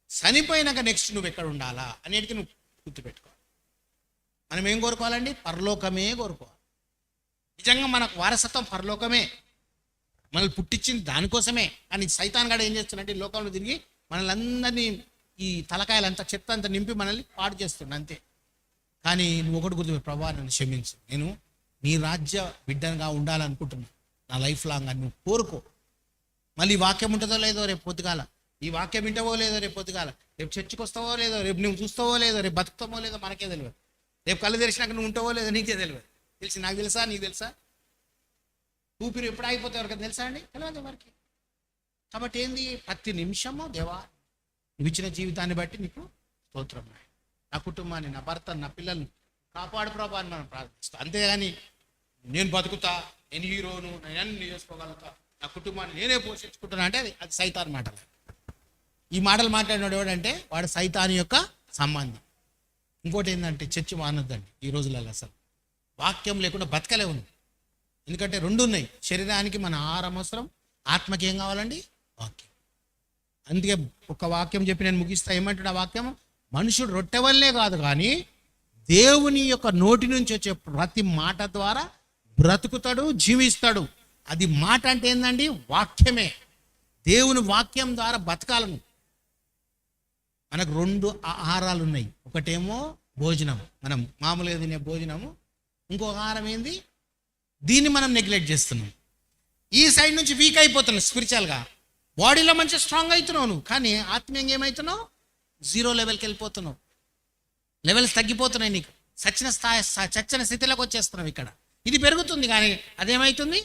చనిపోయినాక నెక్స్ట్ నువ్వు ఎక్కడ ఉండాలా అనేది నువ్వు గుర్తుపెట్టుకో. మనం ఏం కోరుకోవాలండి? పరలోకమే కోరుకోవాలి. నిజంగా మనకు వారసత్వం పరలోకమే, మనల్ని పుట్టించింది దానికోసమే. కానీ సైతాన్ గాడు ఏం చేస్తున్నాడంటే లోకంలో తిరిగి మనల్ని అందరినీ ఈ తలకాయలంతా చెత్త అంతా నింపి మనల్ని పాడు చేస్తుండ అంతే. కానీ నువ్వు ఒకటి గుర్తు, ప్రభువా నన్ను క్షమించు, నేను నీ రాజ్య బిడ్డగా ఉండాలనుకుంటున్నాను నా లైఫ్ లాంగ్ అని నువ్వు కోరుకో. మళ్ళీ ఈ వాక్యం ఉంటుందో లేదో రేపు పొద్దుగాల, ఈ వాక్యం వింటవో లేదో రేపు పొద్దుగాల, రేపు చర్చికి వస్తావో లేదో, రేపు నువ్వు చూస్తావో లేదో, రేపు బతుకుతావో లేదో మనకే తెలియదు. రేపు కళ్ళు తెరిచినాక నువ్వు ఉంటావో లేదో నీకే తెలియదు. నాకు తెలుసా? నీకు తెలుసా? ఊపిరి ఎప్పుడు అయిపోతే ఎవరికైనా తెలుసా అండి? తెలియదు ఎవరికి. కాబట్టి ఏంది? ప్రతి నిమిషము దేవా నువ్వు ఇచ్చిన జీవితాన్ని బట్టి నీకు స్తోత్రం, నా కుటుంబాన్ని, నా భర్తను, నా పిల్లల్ని కాపాడు ప్రభా అని మనం ప్రార్థిస్తాం. అంతేగాని నేను బతుకుతా, నేను హీరోను, నేను అన్ని చేసుకోగలుగుతా, నా కుటుంబాన్ని నేనే పోషించుకుంటున్నా అంటే అది సైతాన్ మాటలు. ఈ మాటలు మాట్లాడినాడు ఎవడంటే వాడు సైతాన్ యొక్క సంబంధం. ఇంకోటి ఏంటంటే చర్చి మానొద్దండి ఈ రోజులలో. అసలు వాక్యం లేకుండా బతకలే ఉంది. ఎందుకంటే రెండు ఉన్నాయి, శరీరానికి మన ఆహారం అవసరం, ఆత్మకి ఏం కావాలండి? వాక్యం. అందుకే ఒక వాక్యం చెప్పి నేను ముగిస్తా. ఏమంటాడు ఆ వాక్యం? మనుషుడు రొట్టె వల్లే కాదు కానీ దేవుని యొక్క నోటి నుంచి వచ్చే ప్రతి మాట ద్వారా బ్రతుకుతాడు, జీవిస్తాడు. అది మాట అంటే ఏందండి? వాక్యమే. దేవుని వాక్యం ద్వారా బతకాలను. మనకు రెండు ఆహారాలు ఉన్నాయి. ఒకటేమో భోజనం, మనం మామూలుగా తినే భోజనము. ఇంకో ఆహారం ఏంది? దీన్ని మనం నెగ్లెక్ట్ చేస్తున్నాం. ఈ సైడ్ నుంచి వీక్ అయిపోతున్నావు స్పిరిచువల్గా. బాడీలో మంచి స్ట్రాంగ్ అవుతున్నావు నువ్వు, కానీ ఆత్మీయంగా ఏమవుతున్నావు? జీరో లెవెల్కి వెళ్ళిపోతున్నావు. లెవెల్స్ తగ్గిపోతున్నాయి నీకు. చచ్చిన స్థితిలోకి వచ్చేస్తున్నావు. ఇక్కడ ఇది పెరుగుతుంది కానీ అదేమవుతుంది?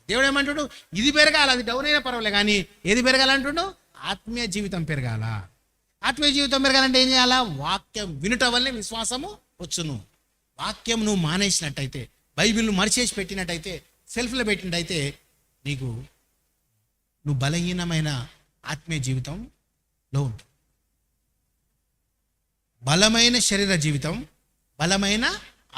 దేవుడు ఏమంటాడు? ఇది పెరగాల, అది డౌన్ అయినా పర్వాలేదు, కానీ ఏది పెరగాలంటున్నావు? ఆత్మీయ జీవితం పెరగాల. ఆత్మీయ జీవితం పెరగాలంటే ఏం చేయాలా? వాక్యం వినుట వల్లే విశ్వాసము వచ్చును. వాక్యం నువ్వు మానేసినట్టయితే, బైబిల్ మరిచేసి పెట్టినట్టయితే, సెల్ఫ్లో పెట్టినట్టయితే నువ్వు బలహీనమైన ఆత్మీయ జీవితంలో ఉంటావు. బలమైన శరీర జీవితం, బలమైన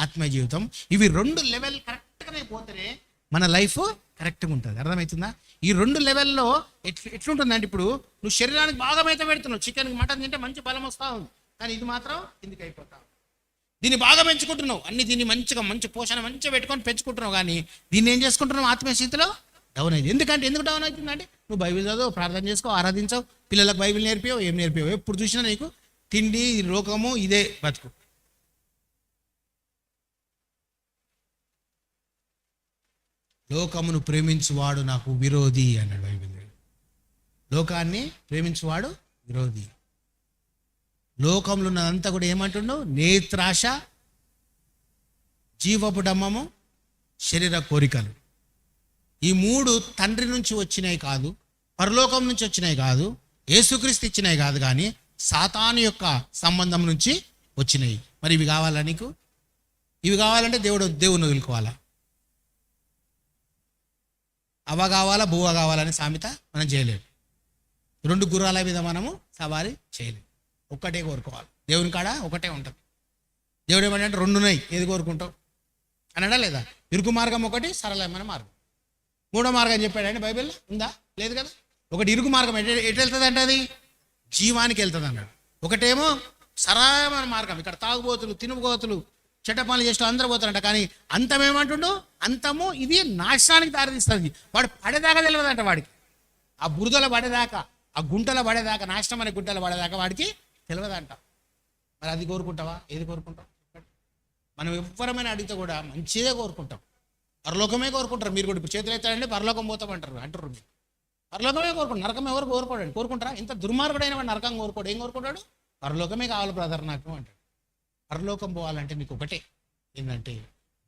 ఆత్మీయ జీవితం, ఇవి రెండు లెవెల్ కరెక్ట్గానే పోతేనే మన లైఫ్ కరెక్ట్గా ఉంటుంది. అర్థమవుతుందా? ఈ రెండు లెవెల్లో ఎట్లుంటుందంటే, ఇప్పుడు నువ్వు శరీరానికి బాగా మేత పెడుతున్నావు, చికెన్ మటన్ తింటే మంచి బలం వస్తూ ఉంది, కానీ ఇది మాత్రం కిందికి అయిపోతావు. దీన్ని బాగా పెంచుకుంటున్నావు, అన్ని దీన్ని మంచిగా మంచి పోషణ మంచిగా పెట్టుకొని పెంచుకుంటున్నావు, కానీ దీన్ని ఏం చేసుకుంటున్నావు? ఆత్మీయ స్థితిలో డౌన్ అయింది. ఎందుకు డౌన్ అవుతుందంటే, నువ్వు బైబిల్ చదువు, ప్రార్థన చేసుకో, ఆరాధించవు, పిల్లలకు బైబిల్ నేర్పియో, ఏం నేర్పియో, ఎప్పుడు చూసినా నీకు తిండి, లోకము, ఇదే బతుకు. లోకమును ప్రేమించువాడు నాకు విరోధి అన్నాడు బైబిల్. లోకాన్ని ప్రేమించువాడు విరోధి. లోకంలో ఉన్నదంతా కూడా ఏమంటుండవు? నేత్రాశ, జీవపు డమ్మము, శరీర కోరికలు. ఈ మూడు తండ్రి నుంచి వచ్చినాయి కాదు, పరలోకం నుంచి వచ్చినాయి కాదు, యేసుక్రీస్తు ఇచ్చినాయి కాదు, కానీ సాతాను యొక్క సంబంధం నుంచి వచ్చినాయి. మరి ఇవి కావాలా నీకు? ఇవి కావాలంటే దేవుని వదులుకోవాలా? అవ కావాలా, బువ్వ కావాలని సామెత మనం చేయలేము. రెండు గుర్రాల మీద మనము సవారీ చేయలేము. ఒక్కటే కోరుకోవాలి. దేవుని కాడ ఒకటే ఉంటుంది. దేవుడు ఏమంటే రెండు ఉన్నాయి, ఏది కోరుకుంటావు అన్నాడా లేదా? ఇరుకు మార్గం ఒకటి, సరళమైన మార్గం. మూడో మార్గం చెప్పాడండి బైబిల్లో, ఉందా? లేదు కదా. ఒకటి ఇరుకు మార్గం ఎటు వెళ్తుంది అంటే అది జీవానికి వెళ్తుంది అన్నాడు. ఒకటేమో సరళమైన మార్గం, ఇక్కడ తాగుబోతులు, తినుబోతులు, చెడ్డ పనులు చేస్తూ అందరూ పోతారంట, కానీ అంతం ఏమంటుండు? అంతము ఇది నాశనానికి దారితీస్తుంది. వాడు పడేదాకా తెలియదంట వాడికి. ఆ బురదలో పడేదాకా, ఆ గుంటలో పడేదాకా, నాశనం అనే గుంటలో పడేదాకా వాడికి తెలియదంట. మరి అది కోరుకుంటావా? ఏది కోరుకుంటావు? మనం ఎవ్వరమైనా అడిగితే కూడా మంచిదే కోరుకుంటాం. పరలోకమే కోరుకుంటారు. మీరు కూడా ఇప్పుడు చేతులు ఎత్తారంటే పరలోకం పోతామంటారు అంటారు. మీరు పరలోకమే కోరుకుంటారు, నరకం ఎవరు కోరుకోడండి. కోరుకుంటారా? ఇంత దుర్మార్గుడైన వాడు నరకం కోరుకోడు. ఏం కోరుకుంటాడు? పరలోకమే కావాలి బ్రదర్ నాకు అంటాడు. పరలోకం పోవాలంటే నీకు ఒకటే, ఏంటంటే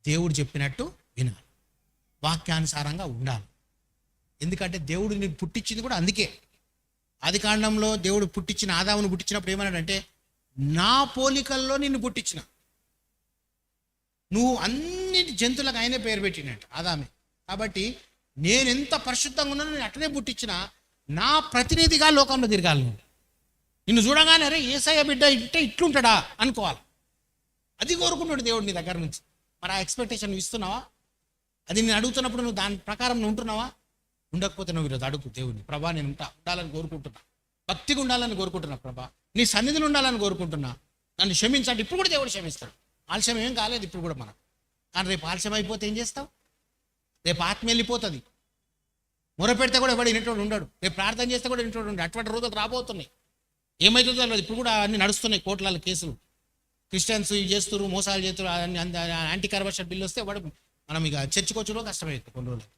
దేవుడు చెప్పినట్టు వినాలి, వాక్యానుసారంగా ఉండాలి. ఎందుకంటే దేవుడు నీకు పుట్టించింది కూడా అందుకే. ఆది కాండంలో దేవుడు పుట్టించిన ఆదామును పుట్టించినప్పుడు ఏమన్నాడంటే, నా పోలికల్లో నిన్ను పుట్టించిన. నువ్వు అన్నిటి జంతువులకు ఆయనే పేరు పెట్టినట్టు ఆదామే. కాబట్టి నేను ఎంత పరిశుద్ధంగా ఉన్నానో నేను అట్లనే పుట్టించిన, నా ప్రతినిధిగా లోకంలో తిరగాలి. నువ్వు నిన్ను చూడగానే అరే యేసయ్య బిడ్డ ఇంటే ఇట్లుంటాడా అనుకోవాలి. అది కోరుకుంటాడు దేవుడు నీ దగ్గర నుంచి. మరి ఆ ఎక్స్పెక్టేషన్ నువ్వు ఇస్తున్నావా? అది నేను అడుగుతున్నప్పుడు నువ్వు దాని ప్రకారం నువ్వు ఉంటున్నావా? ఉండకపోతే నువ్వు ఈరోజు అడుగు దేవుడిని, ప్రభా నేను ఉండాలని కోరుకుంటున్నా, భక్తిగా ఉండాలని కోరుకుంటున్నా, ప్రభా నీ సన్నిధిలో ఉండాలని కోరుకుంటున్నా, నన్ను క్షమించండి. ఇప్పుడు కూడా దేవుడు క్షమిస్తాడు. ఆలస్యం ఏం కాలేదు ఇప్పుడు కూడా మనం. కానీ రేపు ఆలస్యం అయిపోతే ఏం చేస్తావు? రేపు ఆత్మ వెళ్ళిపోతుంది. మొరపెడితే కూడా ఎవడు వినేటోడు ఉండడు. రేపు ప్రార్థన చేస్తే కూడా వినేటోడు ఉండడు. అటువంటి రోజులు రాబోతున్నాయి. ఏమవుతుందో తెలియదు. ఇప్పుడు కూడా అన్ని నడుస్తున్నాయి కోట్ల కేసులు. క్రిస్టియన్స్ ఇవి చేస్తారు, మోసాలు చేస్తారు, యాంటీ కరప్షన్ బిల్లు వస్తే వాడు మనం ఇక చర్చకొచ్చులో కష్టమవుతుంది కొన్ని రోజులు.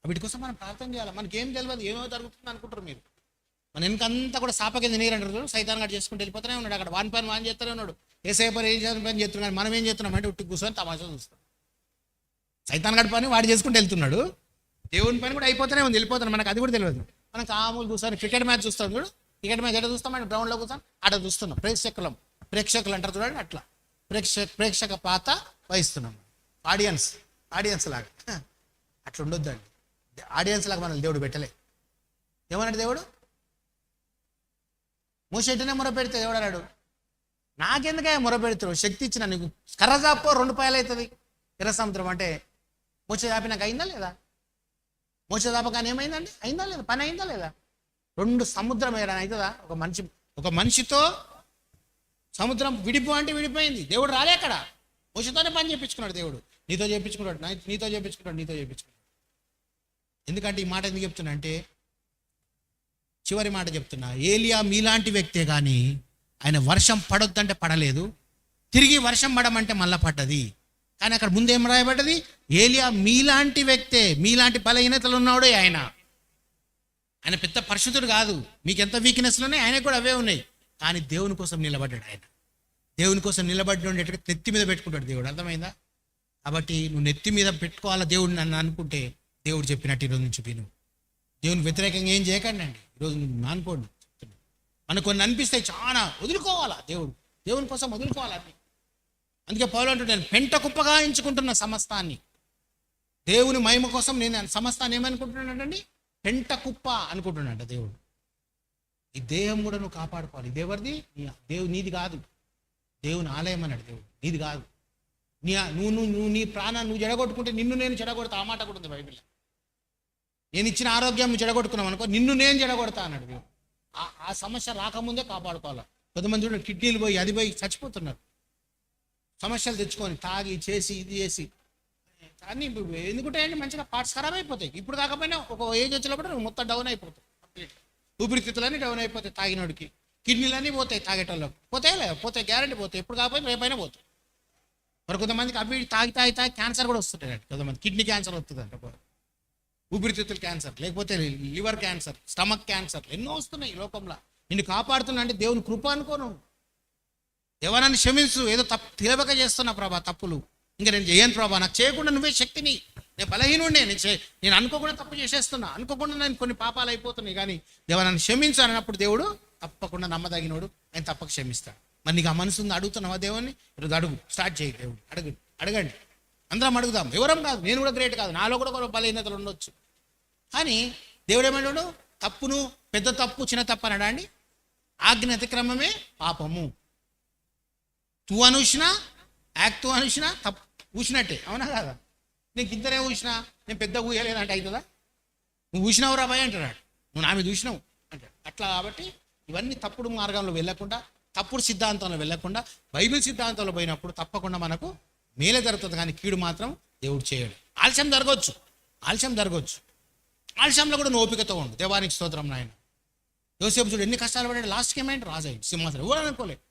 వీటి కోసం మనం ప్రార్థన చేయాలి. మనకేం తెలియదు, ఏమో జరుగుతుంది అనుకుంటారు మీరు. మన వెనకంతా కూడా సాప కింద నీరు అంటారు. సైతాన్ గడ్డ చేసుకుంటూ వెళ్ళిపోతూనే ఉన్నాడు. అక్కడ వాని పని వాని చేస్తూనే ఉన్నాడు. ఏసఐ పని పని చేస్తున్నాడు. కానీ మనం ఏం చేస్తున్నాం అంటే ఉట్టి కూర్చొని తమాషా చూస్తాం. సైతాన్ గడ్డ పని వాడు చేసుకుంటూ వెళ్తున్నాడు, దేవుని పని కూడా అయిపోతూనే ఉంది, వెళ్ళిపోతున్నాడు. మనకు అది కూడా తెలియదు. మనం కాములు కూర్చొని క్రికెట్ మ్యాచ్ చూస్తాం చూడు. క్రికెట్ మ్యాచ్ ఎట్లా చూస్తాం? గ్రౌండ్లో కూర్చొని అట్లా చూస్తున్నాం. ప్రేక్షకులు అంటారు చూడండి, అట్లా ప్రేక్షక పాత వహిస్తున్నాం. ఆడియన్స్ లాగా అట్లా ఉండొద్దండి. ఆడియన్స్ లాగా మనల్ని దేవుడు పెట్టలే. ఏమన్నాడు దేవుడు? మోసేటనే మొరపెడితే దేవుడు అన్నాడు, నాకెందుకే మొరపెడుతావు? శక్తి ఇచ్చిన నీకు కర్ర చాపో 2 పాయలు అవుతుంది. ఎర్ర సముద్రం అంటే మోసే చాపినాక అయిందా లేదా? మోసే చాపకాని ఏమైందండి? అయిందా లేదా? పని అయిందా లేదా? 2 సముద్రం ఏదైనా అవుతుందా? ఒక మనిషితో సముద్రం విడిపో అంటే విడిపోయింది. దేవుడు రాలే అక్కడ. మోసతోనే పని చేయించుకున్నాడు దేవుడు. నీతో చేయించుకున్నాడు. ఎందుకంటే ఈ మాట ఎందుకు చెప్తున్నా అంటే, చివరి మాట చెప్తున్నా, ఏలియా మీలాంటి వ్యక్తే కానీ ఆయన వర్షం పడొద్దంటే పడలేదు, తిరిగి వర్షం పడమంటే మళ్ళా పడ్డది. కానీ అక్కడ ముందేం రాయబడ్డది? ఏలియా మీలాంటి వ్యక్తే, మీలాంటి బలహీనతలు ఉన్నాడే ఆయన. ఆయన పెద్ద పరిశుద్ధుడు కాదు, మీకు ఎంత వీక్నెస్లు ఉన్నాయి ఆయనకు కూడా అవే ఉన్నాయి. కానీ దేవుని కోసం నిలబడ్డాడు ఆయన. దేవుని కోసం నిలబడ్డాడు నెత్తి మీద పెట్టుకుంటాడు దేవుడు. అర్థమైందా? కాబట్టి నువ్వు నెత్తి మీద పెట్టుకోవాలా దేవుడు నన్ను అనుకుంటే దేవుడు చెప్పినట్టు ఈరోజు నుంచి విను. దేవునికి వ్యతిరేకంగా ఏం చేయకండి అండి. ఈరోజు నువ్వు నానుకోండి. మనకు కొన్ని అనిపిస్తాయి, చాలా వదులుకోవాలా దేవుని కోసం వదులుకోవాలని. అందుకే పౌలు అంటూ నేను పెంట కుప్పగా ఎంచుకుంటున్న సమస్తాన్ని. దేవుని మహిమ కోసం నేను సమస్తాన్ని ఏమనుకుంటున్నానండి? పెంట కుప్ప అనుకుంటున్నాడు దేవుడు. ఈ దేహం కూడా నువ్వు కాపాడుకోవాలి. దేవుడిది, నీది కాదు. దేవుని ఆలయం అన్నాడు దేవుడు, నీది కాదు. నువ్వు నీ ప్రాణాన్ని నువ్వు చెడగొట్టుకుంటే నిన్ను నేను చెడగొడతా. ఆ మాట కూడా ఉంది బైబిల్లో. నేను ఇచ్చిన ఆరోగ్యం నువ్వు చెడగొట్టుకున్నావు అనుకో, నిన్ను నేను చెడగొడతా అన్నాడు దేవుడు. ఆ సమస్య రాకముందే కాపాడుకోవాలి. కొంతమంది చూడండి, కిడ్నీలు పోయి అది పోయి చచ్చిపోతున్నారు, సమస్యలు తెచ్చుకొని తాగి చేసి ఇది చేసి. కానీ ఎందుకంటే మంచిగా పార్ట్స్ ఖరాబ్ అయిపోతాయి. ఇప్పుడు కాకపోయినా ఒక ఏజ్ వచ్చినప్పుడు నువ్వు మొత్తం డౌన్ అయిపోతాయి. కంప్లీట్ ఊపిరితిత్తులన్నీ డౌన్ అయిపోతాయి తాగినోడికి. కిడ్నీలన్నీ పోతాయి తాగేటోళ్ళకి. పోతాయి గ్యారెంటీ పోతాయి. ఎప్పుడు కాకపోయినా రేపైనా పోతాయి. మరి కొంతమందికి అవి తాగి క్యాన్సర్ కూడా వస్తుంటాయి. కొంతమంది కిడ్నీ క్యాన్సర్ వస్తుందంట, ఊపిరితిత్తుల క్యాన్సర్, లేకపోతే లివర్ క్యాన్సర్, స్టమక్ క్యాన్సర్, ఎన్నో వస్తున్నాయి ఈ లోకంలో. నిన్ను కాపాడుతున్నా అంటే దేవుని కృప అనుకోను. దేవాన్ని క్షమించు. ఏదో తప్పు తెలియక చేస్తున్నా ప్రభా తప్పులు, ఇంకా నేను చేయను ప్రభా, నాకు చేయకుండా నువ్వే శక్తిని. నేను బలహీనుండే, నేను అనుకోకుండా తప్పు చేసేస్తున్నా, అనుకోకుండా నేను కొన్ని పాపాలు అయిపోతున్నాయి. కానీ దేవాన్ని క్షమించు అన్నప్పుడు దేవుడు తప్పకుండా నమ్మదగినోడు, ఆయన తప్పక క్షమిస్తాడు. మరి నీకు ఆ మనసు ఉంది, అడుగుతున్నావా దేవుని? ఈరోజు అడుగు, స్టార్ట్ చేయి. దేవుడు అడగండి. అందరం అడుగుదాం. ఎవరం కాదు, నేను కూడా గ్రేట్ కాదు, నాలో కూడా కొన్ని బలహీనతలు ఉండొచ్చు. కానీ దేవుడు ఏమన్నాడు? తప్పును, పెద్ద తప్పు చిన్న తప్పు అన్నాడా అండి? ఆజ్ఞ అతిక్రమమే పాపము. తూ అనుషినా తూ అనుషినా తప్పు ఊసినట్టే, అవునా కాదా? నీకు ఇంతనే ఊసినా, నేను పెద్ద ఊయలేదంటే అవుతుందా? నువ్వు ఊసినావు రా భయ అంటాడు, నువ్వు నా మీద ఊసినావు అంటాడు. అట్లా కాబట్టి ఇవన్నీ తప్పుడు మార్గంలో వెళ్ళకుండా, తప్పుడు సిద్ధాంతంలో వెళ్ళకుండా, బైబిల్ సిద్ధాంతంలో పోయినప్పుడు తప్పకుండా మనకు మేలే జరుగుతుంది. కానీ కీడు మాత్రం దేవుడు చేయడు. ఆలస్యం జరగవచ్చు. ఆలస్యంలో కూడా నువ్వు ఓపికతో ఉండు. దేవానికి స్తోత్రం నాయన. యోసేపు చూడు ఎన్ని కష్టాలు పడ్డాడు, లాస్ట్కి ఏమైంది? రాజయ్య సింహాసనం. ఎవరు అనుకోలేదు.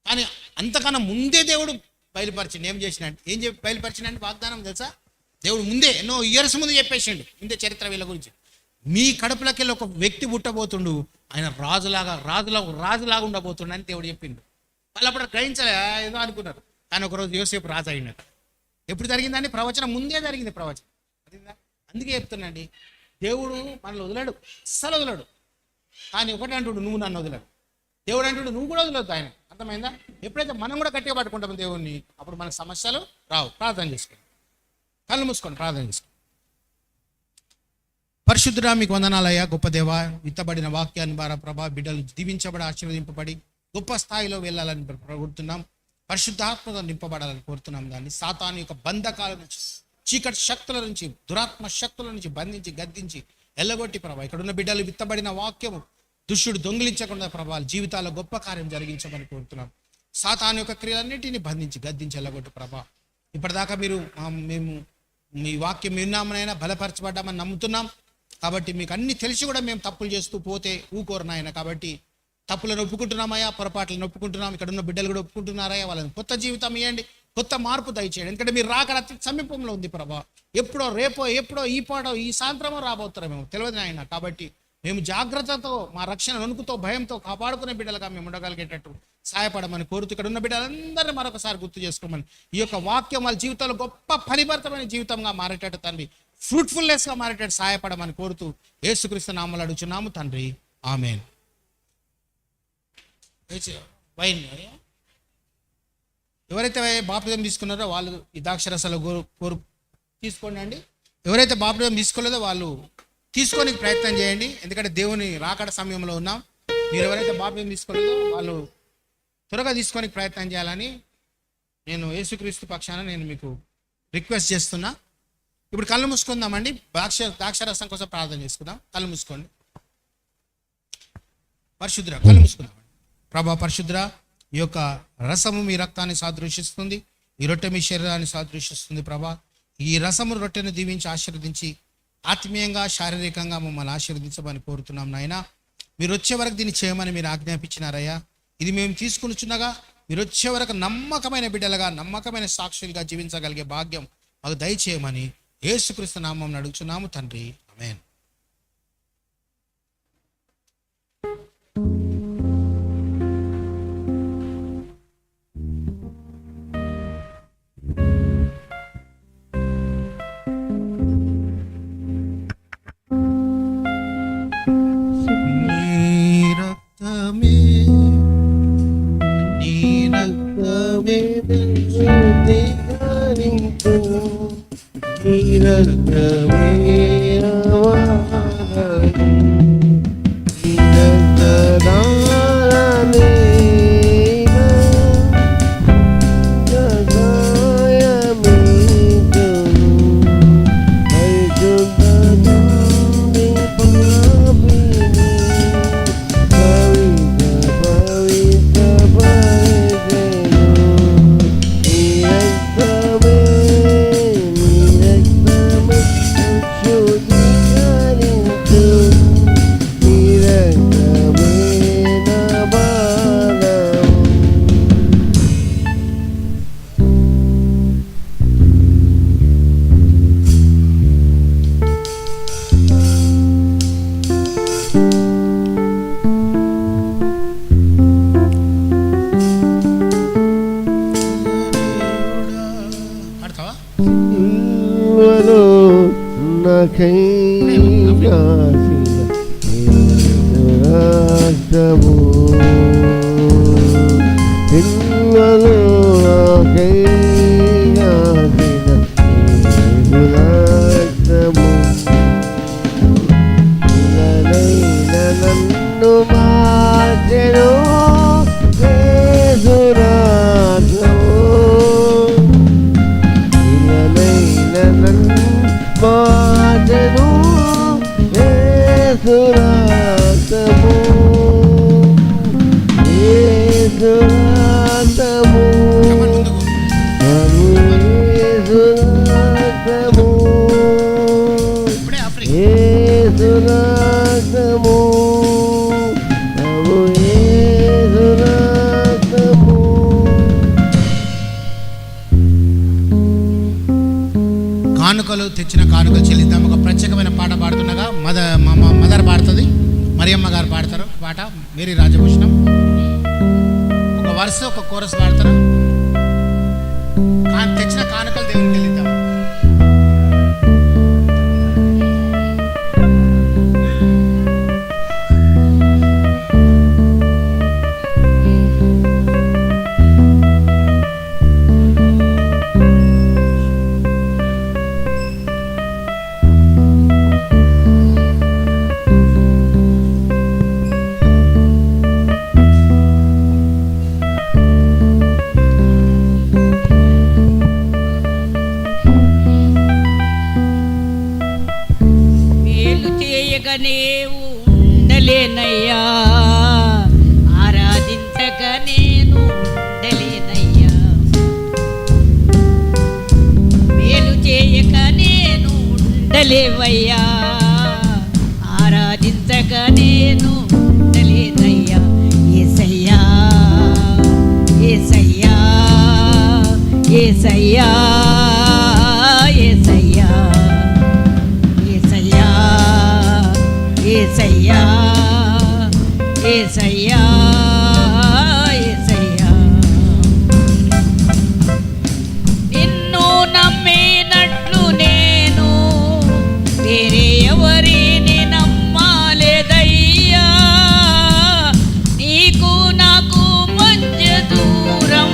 కానీ అంతకన్నా ముందే దేవుడు బయలుపరిచిండు. ఏం చెప్పి బయలుపరిచిండు? వాగ్దానం తెలుసా? దేవుడు ముందే ఎన్నో ఇయర్స్ ముందు చెప్పేసిండు. ముందే చరిత్ర వీళ్ళ గురించి. మీ కడుపులోకి వెళ్ళి ఒక వ్యక్తి పుట్టబోతుండు, ఆయన రాజులాగా ఉండబోతుండు అని దేవుడు చెప్పిండు. వాళ్ళు అప్పుడు గ్రహించలే, ఏదో అనుకున్నారు. కానీ ఒకరోజు యోసేపు రాజు అయినాడు. ఎప్పుడు జరిగిందని? ప్రవచనం ముందే జరిగింది. ప్రవచనం అందుకే చెప్తున్నాండి, దేవుడు మనల్ని వదలడు, అస్సలు వదలడు. కానీ ఒకటి అంటుడు, నువ్వు నన్ను వదలడు. దేవుడు అంటుడు, నువ్వు కూడా వదలొద్దు ఆయన. అర్థమైందా? ఎప్పుడైతే మనం కూడా గట్టిగా పట్టుకుంటాం దేవుణ్ణి, అప్పుడు మనకు సమస్యలు రావు. ప్రార్థన చేసుకోండి, కళ్ళు మూసుకోండి, ప్రార్థన చేసుకోండి. పరిశుద్ధుడా, మీకు వందనాలయ్యా. గొప్ప దేవ, విత్తబడిన వాక్యాన్ని ద్వారా ప్రభా బిడ్డలు దీవించబడి ఆశీర్వదింపబడి గొప్ప స్థాయిలో వెళ్ళాలని కోరుతున్నాం. పరిశుద్ధాత్మతో నింపబడాలని కోరుతున్నాం. దాన్ని సాతాను యొక్క బంధకాల నుంచి, చీకటి శక్తుల నుంచి, దురాత్మ శక్తుల నుంచి బంధించి గద్దించి ఎల్లగొట్టి ప్రభా ఇక్కడున్న బిడ్డలు విత్తబడిన వాక్యము దుష్టుడు దొంగిలించకుండా ప్రభా జీవితాల్లో గొప్ప కార్యం జరిగించమని కోరుతున్నాం. సాతాను యొక్క క్రియలన్నింటినీ బంధించి గద్దించి ఎల్లగొట్టు ప్రభా. ఇప్పటిదాకా మేము మీ వాక్యం విన్నామనైనా బలపరచబడ్డామని నమ్ముతున్నాం. కాబట్టి మీకు అన్ని తెలిసి కూడా మేము తప్పులు చేస్తూ పోతే ఊకోరు నాయన. కాబట్టి తప్పులను ఒప్పుకుంటున్నామయ్యా, పొరపాట్లను ఒప్పుకుంటున్నాం. ఇక్కడ ఉన్న బిడ్డలు కూడా ఒప్పుకుంటున్నారయ్యా. వాళ్ళని కొత్త జీవితం ఇవ్వండి, కొత్త మార్పు దయచేయండి. ఎందుకంటే మీరు రాకడ అతి సమీపంలో ఉంది ప్రభా. ఎప్పుడో రేపో ఎప్పుడో ఈ పాటో ఈ సాయంత్రమో రాబోతారో మేము తెలియదు నాయన. కాబట్టి మేము జాగ్రత్తతో, మా రక్షణ వణుకుతో, భయంతో కాపాడుకునే బిడ్డలుగా మేము ఉండగలిగేటట్టు సహాయపడమని కోరుతూ ఇక్కడ ఉన్న బిడ్డలందరినీ మరొకసారి గుర్తు చేసుకోమని, ఈ యొక్క వాక్యం వాళ్ళ జీవితంలో గొప్ప ఫలిభరితమైన జీవితంగా మారేటట్టు తండ్రి, ఫ్రూట్ఫుల్నెస్గా మారేటట్టు సహాయపడమని కోరుతూ యేసుక్రీస్తు నామములో అడుగుచున్నాము తండ్రి, ఆమేన్. వైన్ ఎవరైతే బాప్తిజం తీసుకున్నారో వాళ్ళు ఈ ద్రాక్షరసాలు తీసుకోండి అండి. ఎవరైతే బాప్తిజం తీసుకోలేదో వాళ్ళు తీసుకోనికి ప్రయత్నం చేయండి. ఎందుకంటే దేవుని రాకడ సమయంలో ఉన్నాం. మీరు ఎవరైతే బాప్తిజం తీసుకోలేదో వాళ్ళు త్వరగా తీసుకోనికి ప్రయత్నం చేయాలని నేను యేసుక్రీస్తు పక్షాన నేను మీకు రిక్వెస్ట్ చేస్తున్నా. ఇప్పుడు కళ్ళు మూసుకుందామండి. ద్రాక్షరసం కోసం ప్రార్థన చేసుకుందాం. కళ్ళు మూసుకోండి. పరిశుద్ధ కళ్ళు మూసుకుందామండి. ప్రభా పరిశుద్ధ, ఈ యొక్క రసము మీ రక్తాన్ని సాదృశ్యిస్తుంది, ఈ రొట్టె మీ శరీరాన్ని సాదృశ్యిస్తుంది. ప్రభా ఈ రసము రొట్టెను దీవించి ఆశీర్వదించి ఆత్మీయంగా శారీరకంగా మమ్మల్ని ఆశీర్వదించమని కోరుతున్నాం నాయన. మీరు వచ్చే వరకు దీన్ని చేయమని మీరు ఆజ్ఞాపించినారయ్యా. ఇది మేము తీసుకునిచున్నగా మీరు వచ్చే వరకు నమ్మకమైన బిడ్డలుగా, నమ్మకమైన సాక్షులుగా జీవించగలిగే భాగ్యం మాకు దయచేయమని యేసుక్రీస్తు నామమున అడుగుచున్నాము తండ్రి, ఆమేన్. కానుకలు తెచ్చిన కానుకలు చెల్లిద్దాం. ఒక ప్రత్యేకమైన పాట పాడుతుండగా మదర్ పాడుతుంది, మరియమ్మ గారు పాడతారు పాట, మేరీ రాజభూషణం. ఒక వరుస ఒక కోరస్ పాడతారు. తెచ్చిన కానుకలు దేవునికి చెల్లిద్దాం. నీవు ఉండలేనయ్యా, ఆరాధించక నేను ఉండలేనయ్యా. మేలు చేయక నేను ఉండలేవయ్యా, ఆరాధించక నేను ఉండలేనయ్యా. యేసయ్యా యేసయ్యా యేసయ్యా యేసయ్యా యేసయ్యా యేసయ్యా యేసయ్యా. నిన్ను నమ్మినట్లు నేను వేరే ఎవరిని నమ్మలేదయ్యా. నీకు నాకు మధ్య దూరం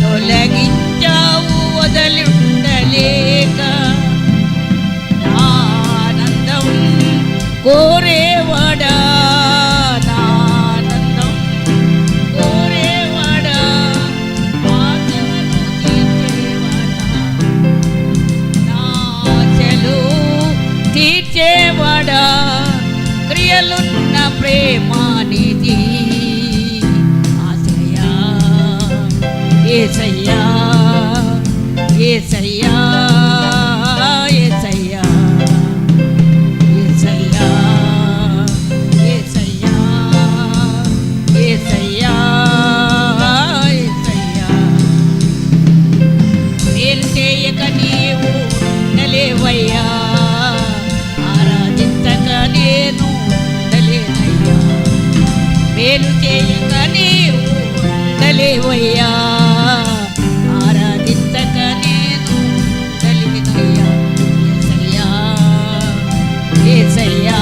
తొలగించావు వదలి ఉండలేక. ఆనందం కోరేవాడా, ఆనందం కోరేవాడా, ఆశను తీర్చేవాడా, నా ఆశలు తీర్చేవాడా, క్రియలున్న ప్రేమానిధి ఆశ్రయా. యేసయ్యా యేసయ్యా యేసయ్యా యేసయ్యా యేసయ్యా యేసయ్యా ఉండలేవయ్యా, ఆరాధించక నేను ఉండలేనయ్యా. యేసయ్యా,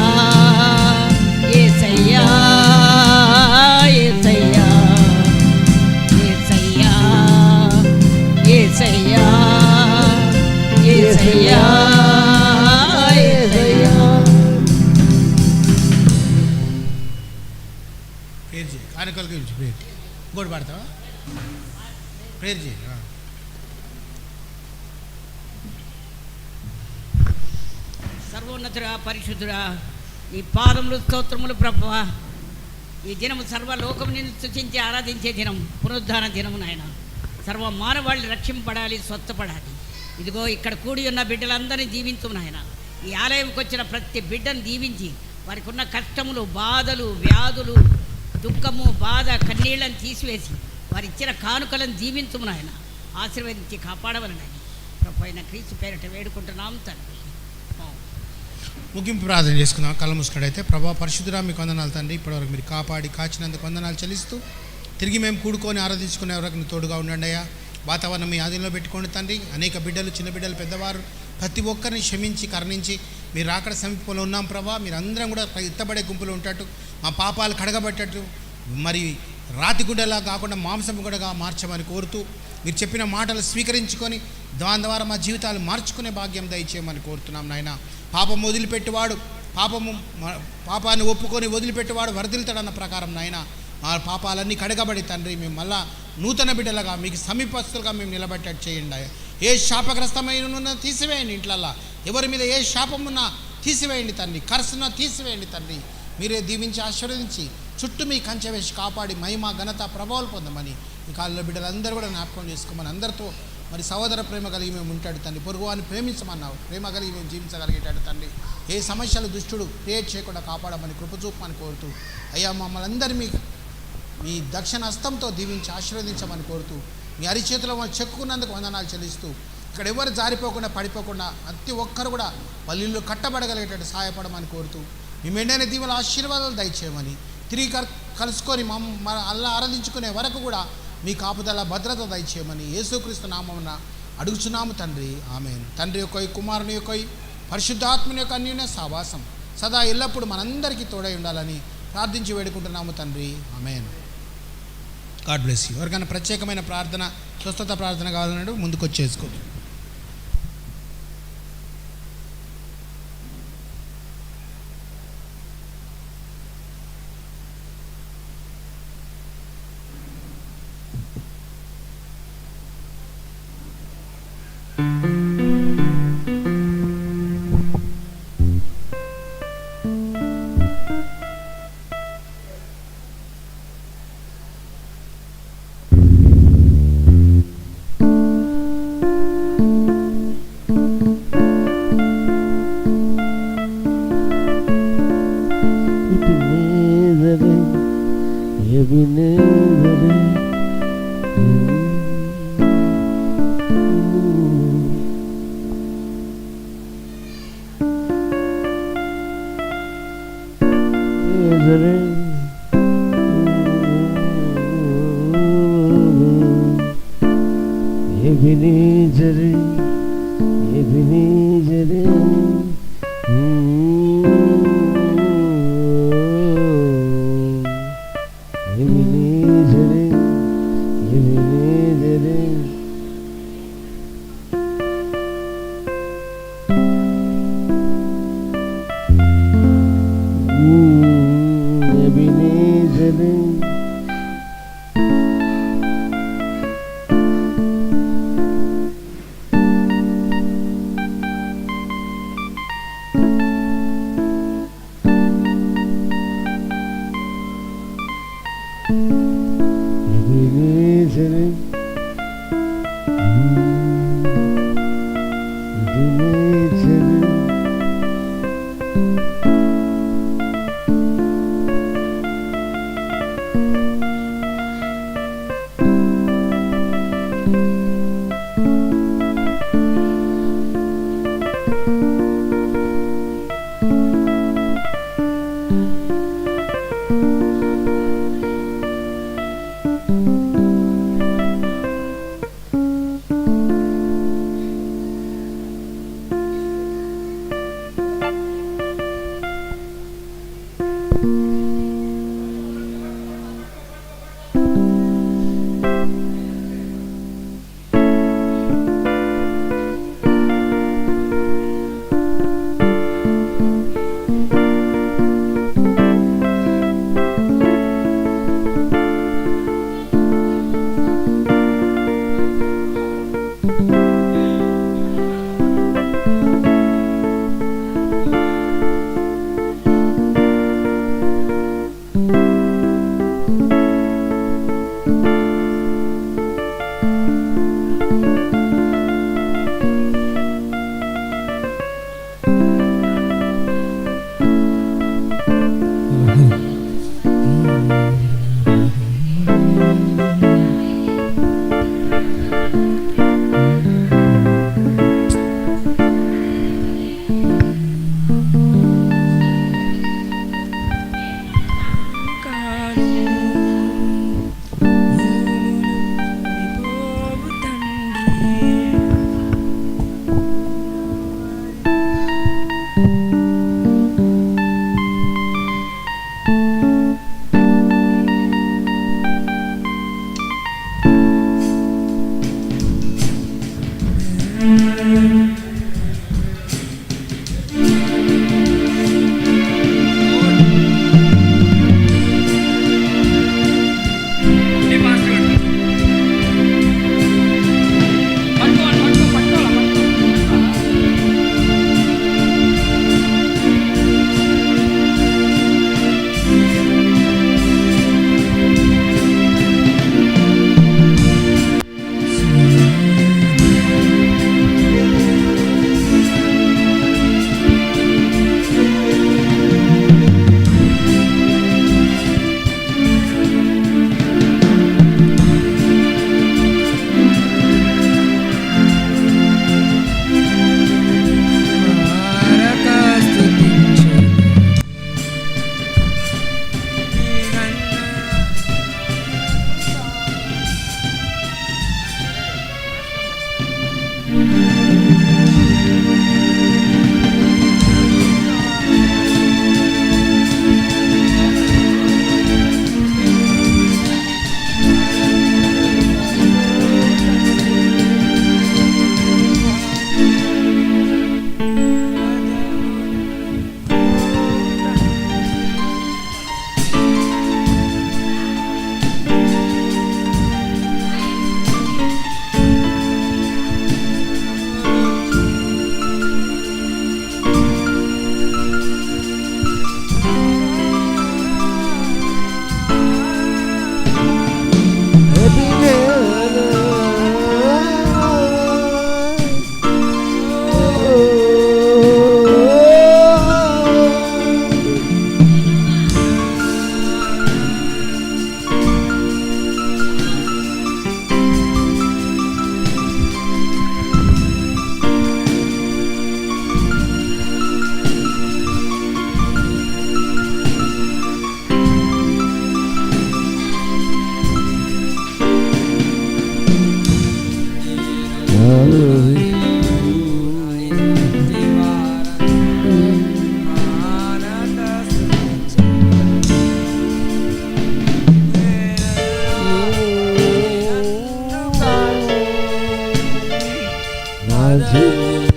యేసయ్యా, యేసయ్యా, యేసయ్యా, యేసయ్యా, యేసయ్యా, యేసయ్యా. ప్రేర్ చేయి, కానుకల గురించి ప్రేర్ ఇంకోటి పాడతావా? ప్రేర్ చేయి. సర్వోన్నతుడా, పరిశుద్ధుడా, నీ పాదములు స్తోత్రములు ప్రభువా. ఈ దినము సర్వలోకం నిన్ను స్తుతించి ఆరాధించే దినం, పునరుద్ధాన దినము నాయన. సర్వ మానవాళి రక్షింపడాలి, స్వస్థపడాలి. ఇదిగో ఇక్కడ కూడి ఉన్న బిడ్డలందరినీ దీవించు నాయన. ఈ ఆలయంకి వచ్చిన ప్రతి బిడ్డను దీవించి వారికి ఉన్న కష్టములు, బాధలు, వ్యాధులు, దుఃఖము, బాధ, కన్నీళ్లను తీసివేసి వారి ఇచ్చిన కానుకలను దీవించుము నాయన. ఆశీర్వదించి కాపాడవలనని ప్రభు అయిన క్రీస్తు పేరిట వేడుకుంటున్నాం తండ్రి. ముగింపు ప్రార్థన చేసుకుందాం. కళ్ళ మూసుకున్నట్టయితే ప్రభా పరిశుద్ధుడా, మీకు వందనాలు తండ్రి. ఇప్పటివరకు మీరు కాపాడి కాచినందుకు వందనాలు చెల్లిస్తూ తిరిగి మేము కూడుకొని ఆరాధించుకునే వరకు మీరు తోడుగా ఉండండి అయ్యా. వాతావరణం మీ ఆధీనంలో పెట్టుకోండి తండ్రి. అనేక బిడ్డలు, చిన్న బిడ్డలు, పెద్దవారు ప్రతి ఒక్కరిని క్షమించి కరుణించి మీరు అక్కడ సమీపంలో ఉన్నాం ప్రభా. మీరు అందరం కూడా ఎత్తబడే గుంపులు ఉంటట్టు, మా పాపాలు కడగబట్టట్టు, మరి రాతి గుడ్డలా కాకుండా మాంసం గుడ్డగా మార్చమని కోరుతూ మీరు చెప్పిన మాటలు స్వీకరించుకొని దాని ద్వారా మా జీవితాలు మార్చుకునే భాగ్యం దయచేయమని కోరుతున్నాం నాయన. పాపం వదిలిపెట్టేవాడు, పాపాన్ని ఒప్పుకొని వదిలిపెట్టేవాడు వర్ధిల్తాడన్న ప్రకారం నాయన మా పాపాలన్నీ కడగబడి తండ్రి మేము మళ్ళా నూతన బిడ్డలుగా మీకు సమీపస్తులుగా మేము నిలబెట్టేట్టు చేయండి. ఏ శాపగ్రస్తమైన తీసివేయండి, ఇంట్లల్లా ఎవరి మీద ఏ శాపం ఉన్నా తీసివేయండి తండ్రి, కరసున్నా తీసివేయండి తండ్రి. మీరే దీవించి ఆశీర్వదించి చుట్టూ మీ కంచె వేసి కాపాడి మహిమ, ఘనత, ప్రభావాలు పొందమని ఈ కాలంలో బిడ్డలందరూ కూడా జ్ఞాపకం చేసుకోమని, అందరితో మరి సహోదర ప్రేమ కలిగి మేము ఉంటాడు తండ్రి. పొరుగువాన్ని ప్రేమించమన్నావు, ప్రేమ కలిగి మేము జీవించగలిగేటాడు తండ్రి. ఏ సమస్యలు దుష్టుడు క్రియేట్ చేయకుండా కాపాడమని కృపచూపమని కోరుతూ అయ్యా మమ్మల్ని అందరి మీ దక్షిణ హస్తంతో దీవించి ఆశీర్వదించమని కోరుతూ మీ అరిచేతిలో చెక్కున్నందుకు వందనాలు చెల్లిస్తూ ఇక్కడ ఎవరు జారిపోకుండా పడిపోకుండా ప్రతి ఒక్కరు కూడా వాళ్ళ ఇల్లు కట్టబడగలిగేటట్టు సహాయపడమని కోరుతూ మీ మెండైన దీవుల ఆశీర్వాదాలు దయచేయమని, తిరిగి కలుసుకొని అల్లా ఆరాధించుకునే వరకు కూడా మీ కాపుదల భద్రత దయచేయమని యేసుక్రీస్తు నామమున అడుగుచున్నాము తండ్రి. ఆమేన్. తండ్రి యొక్క కుమారుని యొక్క పరిశుద్ధాత్మని యొక్క అన్యోన్య సహవాసం సదా ఎల్లప్పుడూ మనందరికీ తోడై ఉండాలని ప్రార్థించి వేడుకుంటున్నాము తండ్రి. ఆమేన్. God bless you. ఎవరికైనా ప్రత్యేకమైన ప్రార్థన, స్వస్థత ప్రార్థన కావాలన్నాడు ముందుకు వచ్చేసుకోండి.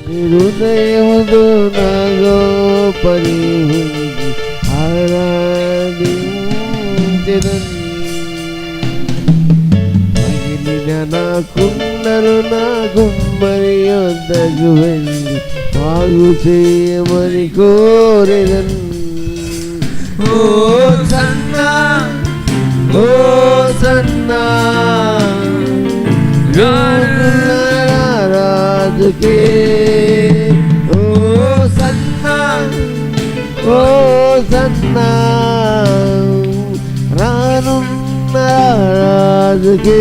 హృదయముతో నాలో పని ఉంది ఆరాధించెదను. పగిలిన నాకున్నరు నా గుమ్మరి వద్దకు వెళ్ళి బాగు చేయమని కోరెదను. ఓ సన్నా ఓ సన్నా రాజుకే ఓ సన్నా ఓ సన్నా రానున్న రాజుకే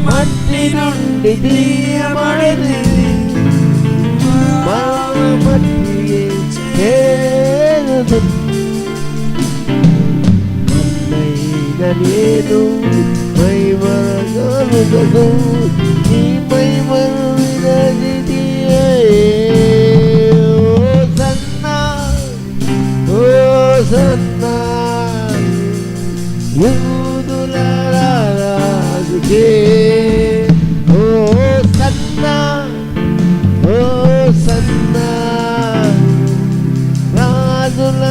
మట్టి నుండి తీయబడింది మట్టి చేరుదు. నేను మైమరగలుగదు నీ మైమరు విరజిది. ఓ సన్నా ఓ సన్నా యూదుల రాజుకే ఓ సన్నా ఓ సన్నా రాజుల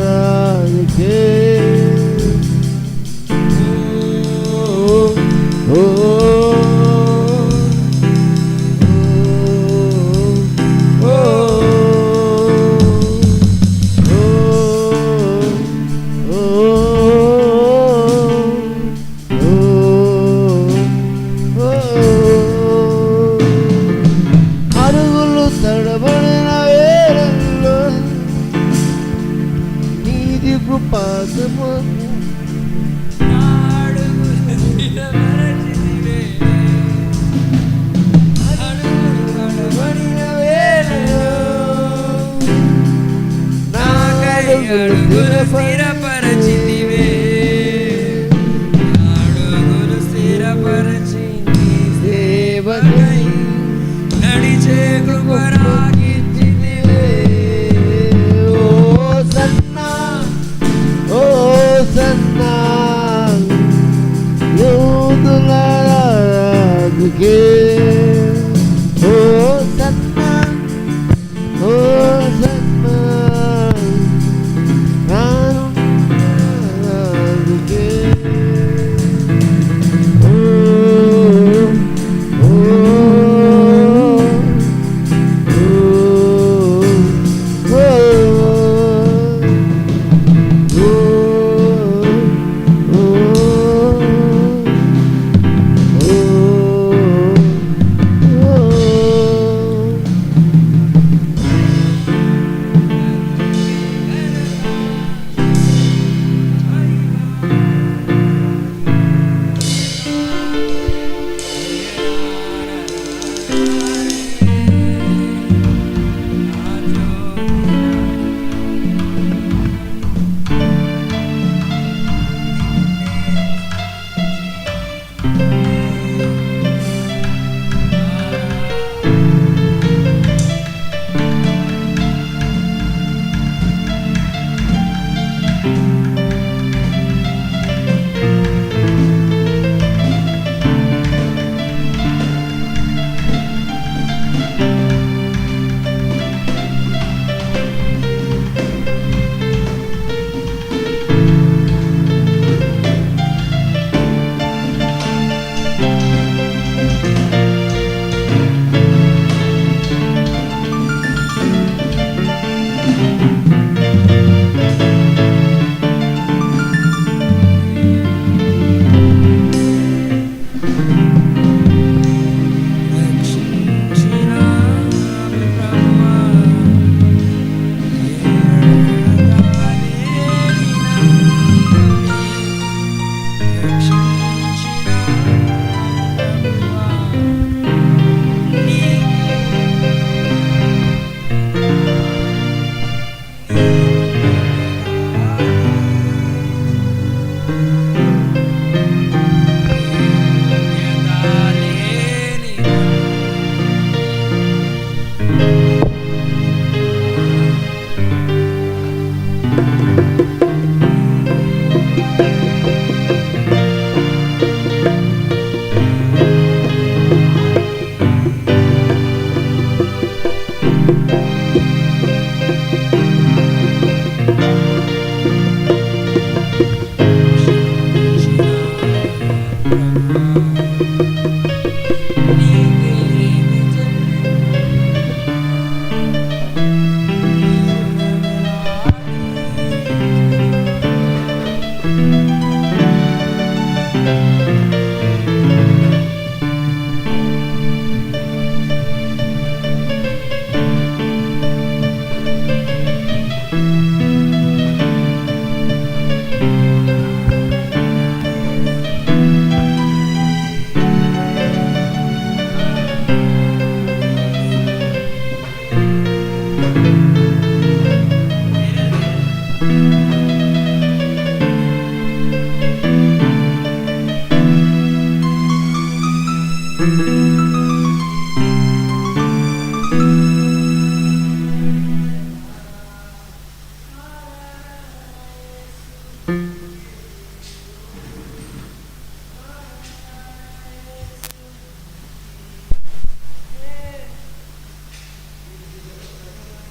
రాజుకే ఓ అరుగులు తడబడిన వేళల్లో నీది కృపాసము స్థిరపరచితివే అడుగులు స్థిరపరచి సేవకై నడిచే కృపరాగితివే. ఓ సన్నా ఓ సన్నా యూదుల రాజుకే ఓ సన్నా ఓ సన్నా రాజుకే ఓ ఓ ఓ ఓ